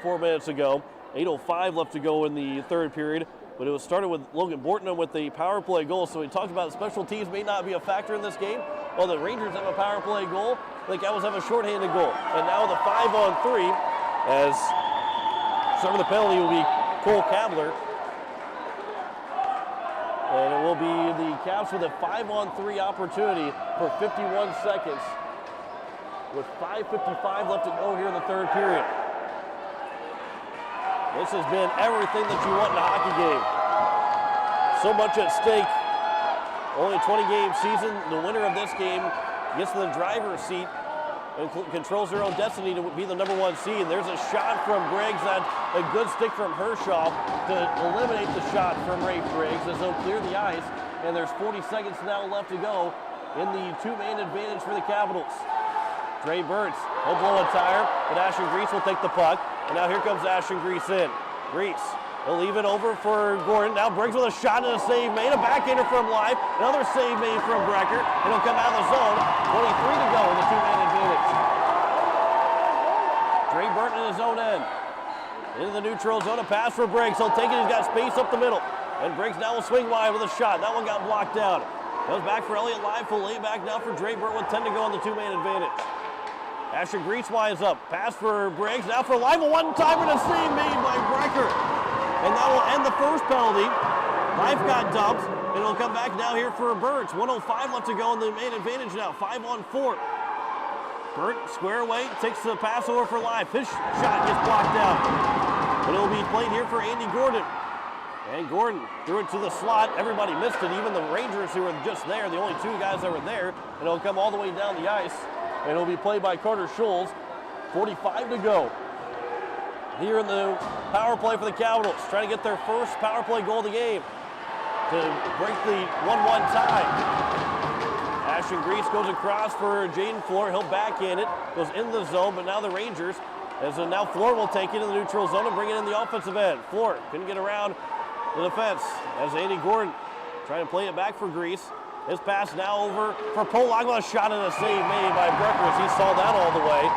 4 minutes ago. 8:05 left to go in the third period. But it was started with Logan Borton with the power play goal. So we talked about special teams may not be a factor in this game. Well, the Rangers have a power play goal. The Cowboys have a shorthanded goal. And now with a 5-on-3, as serving the penalty will be Cole Kabler. And it will be the Caps with a 5-on-3 opportunity for 51 seconds with 5:55 left to go here in the third period. This has been everything that you want in a hockey game. So much at stake. Only a 20-game season. The winner of this game gets to the driver's seat and controls their own destiny to be the number 1 seed. There's a shot from Briggs, and a good stick from Hershoff to eliminate the shot from Rafe Briggs as they'll clear the ice. And there's 40 seconds now left to go in the 2-man advantage for the Capitals. Dre Burns, he'll blow a tire, but Ashton Grease will take the puck. And now here comes Ashton Grease in. Grease, he'll leave it over for Gordon. Now Briggs with a shot and a save made. A backhander from Life. Another save made from Brecker. And he'll come out of the zone. 23 to go in the 2-man advantage. Dre Burton in his own end. Into the neutral zone. A pass for Briggs. He'll take it. He's got space up the middle. And Briggs now will swing wide with a shot. That one got blocked down. Goes back for Elliott Life. Will lay back now for Dre Burton with 10 to go on the 2-man advantage. Ashton Grease wise up. Pass for Briggs. Now for Life. A one-timer and a save made by Brecker. And that will end the first penalty. Life got dumped. And it'll come back now here for Burnt. 1:05 left to go in the main advantage now. 5-on-4. Burnt square away, takes the pass over for Live. His shot gets blocked out. But it'll be played here for Andy Gordon. And Gordon threw it to the slot. Everybody missed it, even the Rangers who were just there, the only two guys that were there. And it'll come all the way down the ice. And it'll be played by Carter Scholes. 45 to go. Here in the power play for the Capitals, trying to get their first power play goal of the game to break the 1-1 tie. Ashton Grease goes across for Jaden Floor. He'll backhand it, goes into the zone, but now the Rangers, as now Floor will take it in the neutral zone and bring it in the offensive end. Floor couldn't get around the defense as Andy Gordon trying to play it back for Grease. His pass now over for Polak. A shot and a save made by Breckers. He saw that all the way.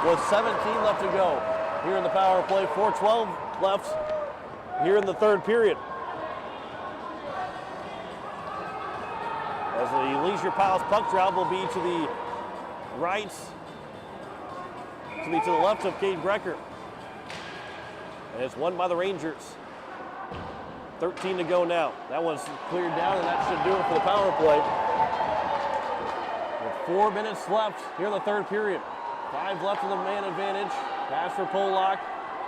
With 17 left to go here in the power play. 4:12 left here in the third period. As the Leisure Piles puck drop will be to the right, to the left of Cade Brecker. And it's won by the Rangers. 13 to go now. That one's cleared down, and that should do it for the power play. With 4 minutes left here in the third period. 5 left in the man advantage. Pass for Polak.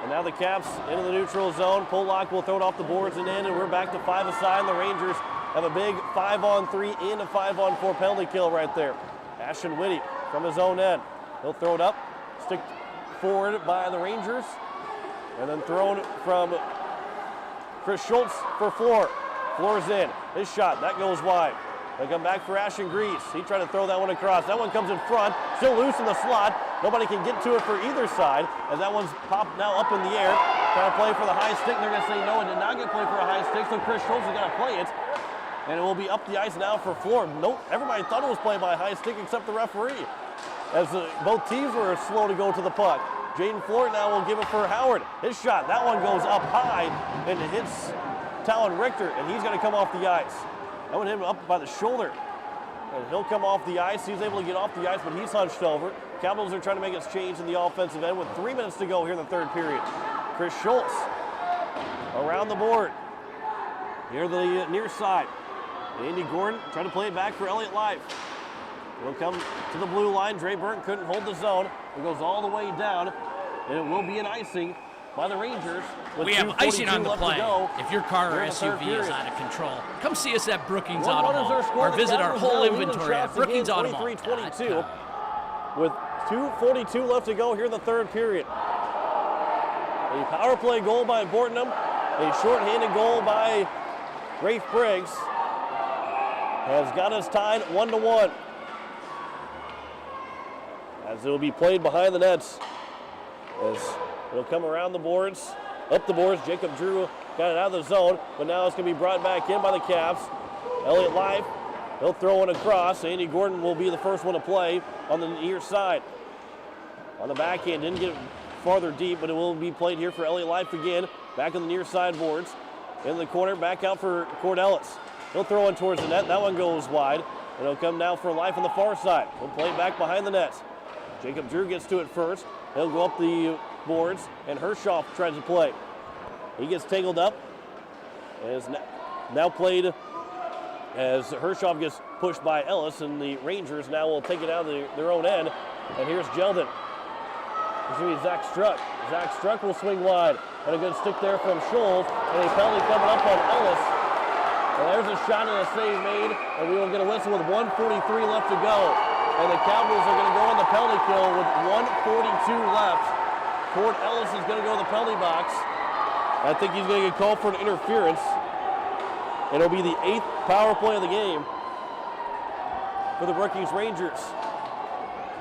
And now the Caps into the neutral zone. Polak will throw it off the boards and in, and we're back to 5 aside. And the Rangers have a big 5-on-3 and a 5-on-4 penalty kill right there. Ashton Whitty from his own end. He'll throw it up, stick forward by the Rangers, and then thrown from Chris Schultz for Floor. Floor's in. His shot, that goes wide. They come back for Ashton Grease. He tried to throw that one across. That one comes in front, still loose in the slot. Nobody can get to it for either side, as that one's popped now up in the air. Trying to play for the high stick. They're going to say no, it did not get played for a high stick, so Chris Schultz is going to play it. And it will be up the ice now for Floor. Nope, everybody thought it was played by a high stick except the referee, as both teams were slow to go to the puck. Jaden Floor now will give it for Howard. His shot, that one goes up high, and it hits Talon Richter, and he's going to come off the ice. That one hit him up by the shoulder, and he'll come off the ice. He's able to get off the ice, but he's hunched over. Capitals are trying to make its change in the offensive end with 3 minutes to go here in the third period. Chris Schultz around the board. Here the near side. Andy Gordon trying to play it back for Elliott Life. He'll come to the blue line. Dre Burnt couldn't hold the zone. It goes all the way down, and it will be an icing by the Rangers. We have icing on the play. If your car or SUV is out of control, come see us at Brookings Auto Mall or visit our whole inventory at Brookings Auto Mall. 23-22 with 2:42 left to go here in the third period. A power play goal by Bortnam, a shorthanded goal by Rafe Briggs has got us tied 1-1. As it will be played behind the nets. As it'll come around the boards, up the boards. Jacob Drew got it out of the zone, but now it's going to be brought back in by the Caps. Elliott Life, he'll throw it across. Andy Gordon will be the first one to play on the near side. On the backhand, didn't get farther deep, but it will be played here for Elliott Life again. Back on the near side boards. In the corner, back out for Cord Ellis. He'll throw it towards the net. That one goes wide. And it'll come now for Life on the far side. He'll play it back behind the nets. Jacob Drew gets to it first. He'll go up the boards, and Hershoff tries to play. He gets tangled up, and is now played as Hershoff gets pushed by Ellis, and the Rangers now will take it out of their own end. And here's Jeldon. It's going to be Zach Struck. Zach Struck will swing wide, and a good stick there from Scholes, and a penalty coming up on Ellis. And there's a shot and a save made, and we will get a whistle with 1:43 left to go. And the Capitals are going to go on the penalty kill with 1:42 left. Cord Ellis is going to go to the penalty box. I think he's going to get called for an interference. And it'll be the 8th power play of the game for the Brookings Rangers.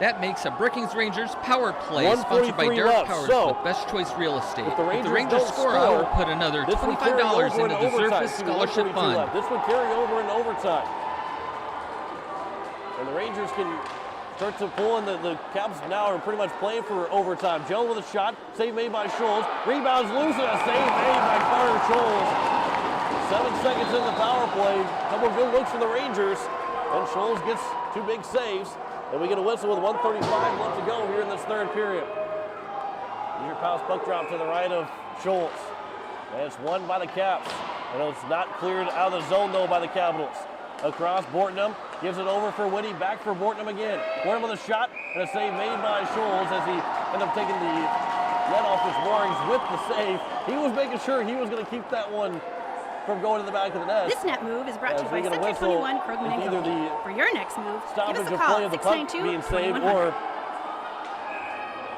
That makes a Brookings Rangers power play sponsored by Derek Powers with Best Choice Real Estate. If the Rangers score, I will put another $25 into the Surface Scholarship Fund. This would carry over in overtime. And the Rangers can start to pull, and the Caps now are pretty much playing for overtime. Joe with a shot, save made by Scholes. Rebounds loose, and a save made by Carter Scholes. 7 seconds in the power play. Couple good looks for the Rangers. And Scholes gets 2 big saves. And we get a whistle with 1:35 left to go here in this third period. Leisure Piles puck drop to the right of Scholes. And it's won by the Caps. And it's not cleared out of the zone, though, by the Capitals. Across, Bortnum gives it over for Whitty, back for Bortnum again. Bortnum with a shot, and a save made by Scholes as he ended up taking the net off his moorings with the save. He was making sure he was going to keep that one from going to the back of the net. This net move is brought to you by Sector 21 Krugman & Company. For your next move, give us a call at 692-2100. Or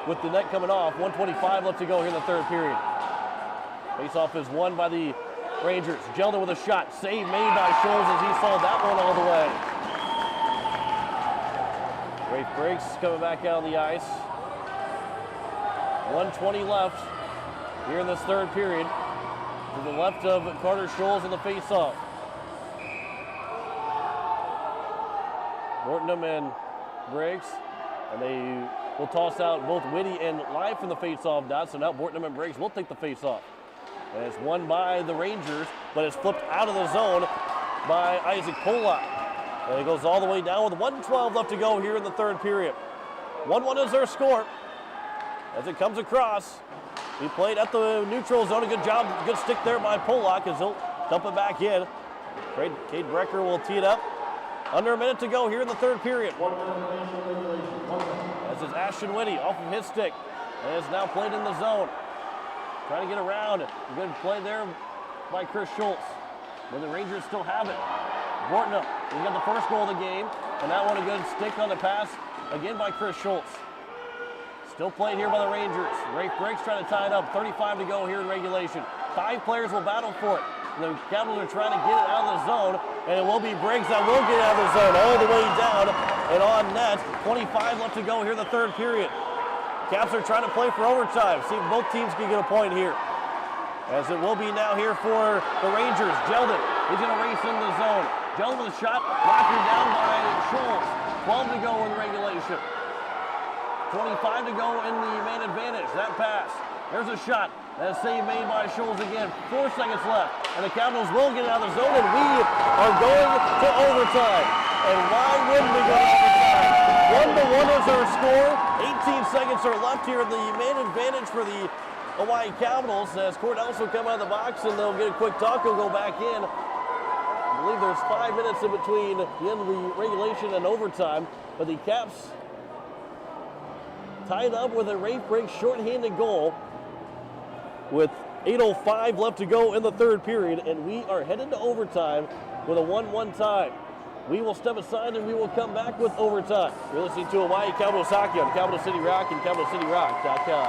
with the net coming off, 1:25 left to go here in the third period. Face-off is won by the Rangers. Jeldon with a shot. Save made by Scholes as he saw that one all the way. Rafe Briggs coming back out on the ice. 1:20 left here in this third period. To the left of Carter Scholes in the face-off. Bortnum and Briggs. And they will toss out both Whitty and Live from the face-off dot. So now Bortnum and Briggs will take the face-off. And it's won by the Rangers, but it's flipped out of the zone by Isaac Polak. And it goes all the way down with 1:12 left to go here in the third period. 1-1 is their score. As it comes across, he played at the neutral zone. A good job, good stick there by Polak as he'll dump it back in. Cade Brecker will tee it up. Under a minute to go here in the third period. As is Ashton Whitty off of his stick. And it's now played in the zone. Trying to get around. Good play there by Chris Schultz. But the Rangers still have it. Bortnum, he got the first goal of the game. And that one a good stick on the pass, again by Chris Schultz. Still played here by the Rangers. Rafe Briggs trying to tie it up. 35 to go here in regulation. 5 players will battle for it. The Capitals are trying to get it out of the zone. And it will be Briggs that will get out of the zone all the way down and on net. 25 left to go here in the third period. Caps are trying to play for overtime. See if both teams can get a point here. As it will be now here for the Rangers. Jeldon, he's going to race in the zone. Jeldon with a shot, knocked down by Scholes. 12 to go in regulation. 25 to go in the man advantage. That pass. There's a shot. That save made by Scholes again. 4 seconds left. And the Capitals will get out of the zone, and we are going to overtime. And why wouldn't we go to overtime? 1-1 is our score. 18 seconds are left here in the man advantage for the Hawaii Capitals. As Cornells will come out of the box and they'll get a quick talk. He'll go back in. I believe there's 5 minutes in between the end of the regulation and overtime. But the Caps tied up with a Rafe Briggs shorthanded goal with 8:05 left to go in the third period. And we are headed to overtime with a 1-1 tie. We will step aside and we will come back with overtime. You're listening to Hawaii Capitals Hockey on Capital City Rock and CapitalCityRock.com.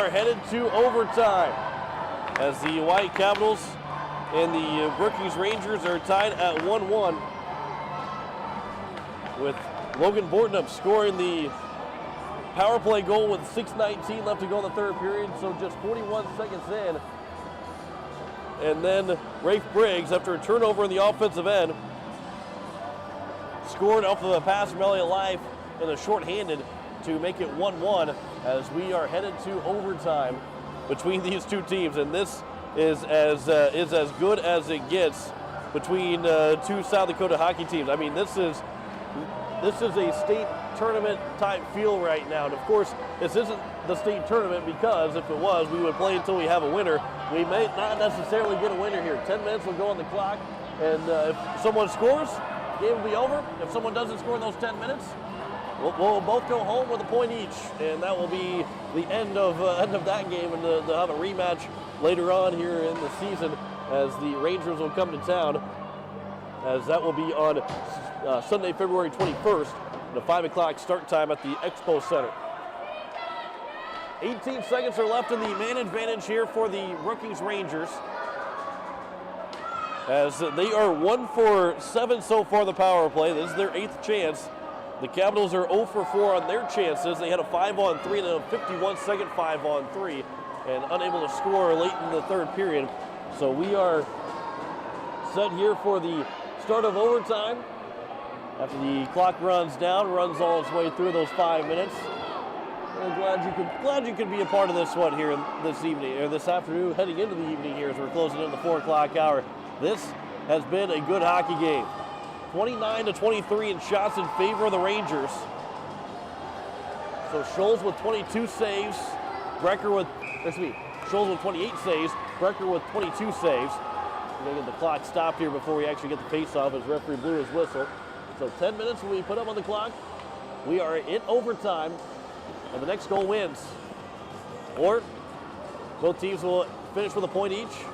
are headed to overtime as the White Capitals and the Brookings Rangers are tied at 1-1 with Logan Bortnup scoring the power play goal with 6:19 left to go in the third period, so just 41 seconds in. And then Rafe Briggs, after a turnover in the offensive end, scored off of a pass from Elliott Life in a shorthanded to make it 1-1 as we are headed to overtime between these two teams. And this is as good as it gets between two South Dakota hockey teams. I mean, this is a state tournament type feel right now. And of course, this isn't the state tournament because if it was, we would play until we have a winner. We may not necessarily get a winner here. 10 minutes will go on the clock, and if someone scores, game will be over. If someone doesn't score in those 10 minutes, we'll both go home with a point each, and that will be the end of that game, and they'll have a rematch later on here in the season as the Rangers will come to town, as that will be on Sunday, February 21st, at a 5 o'clock start time at the Expo Center. 18 seconds are left in the man advantage here for the Brookings Rangers, as they are 1 for 7 so far the power play. This is their 8th chance. The Capitals are 0 for 4 on their chances. They had a 5-on-3 and a 51-second 5-on-3 and unable to score late in the third period. So we are set here for the start of overtime. After the clock runs down, runs all its way through those 5 minutes. I'm glad you could be a part of this one here this evening, or this afternoon, heading into the evening here as we're closing in the 4 o'clock hour. This has been a good hockey game. 29-23 in shots in favor of the Rangers. So Scholes with 22 saves, Scholes with 28 saves, Brecker with 22 saves. We're going to get the clock stopped here before we actually get the face-off as referee blew his whistle. So 10 minutes will be put up on the clock. We are in overtime, and the next goal wins. Or both teams will finish with a point each.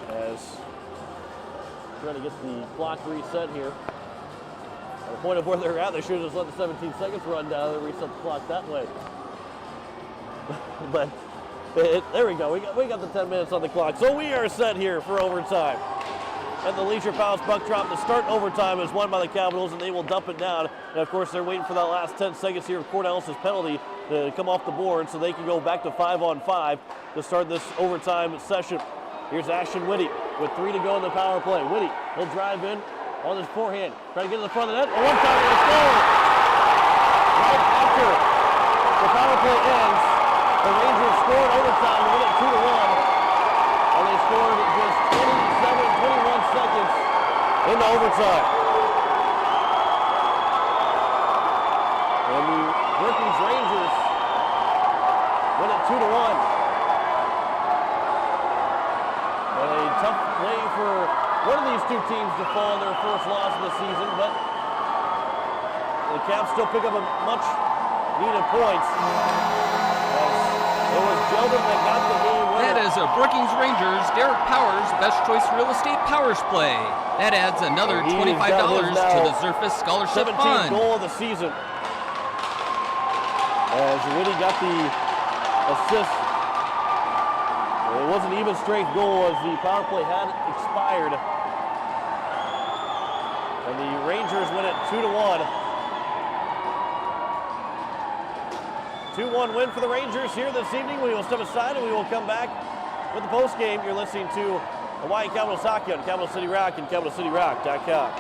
As trying to get the clock reset here. At the point of where they're at, they should have just let the 17 seconds run down and reset the clock that way. But there we go. We got the 10 minutes on the clock. So we are set here for overtime. And the Leisure Palace puck drop to start overtime is won by the Capitals, and they will dump it down. And of course, they're waiting for that last 10 seconds here of Cornellis' penalty to come off the board so they can go back to 5-on-5 to start this overtime session. Here's Ashton Whitty with 3 to go in the power play. Whitty, he'll drive in on his forehand, try to get to the front of the net, and one time he'll score! Right after the power play ends, the Rangers scored overtime to win it 2-1, and they scored just 21 seconds into overtime. And the Brookings Rangers win it 2-1. And a tough play for one of these two teams to fall in their first loss of the season, but the Caps still pick up a much needed points. It was Sheldon that got the game winner. That is a Brookings Rangers Derek Powers Best Choice Real Estate Powers play. That adds another $25 to the Surface Scholarship 17th Fund. goal of the season. As Whitty got the assist. It was an even strength goal as the power play had expired. And the Rangers win it 2-1. 2-1 win for the Rangers here this evening. We will step aside and we will come back with the post game. You're listening to Hawaii Capitals Hockey on Capital City Rock and CapitalCityRock.com.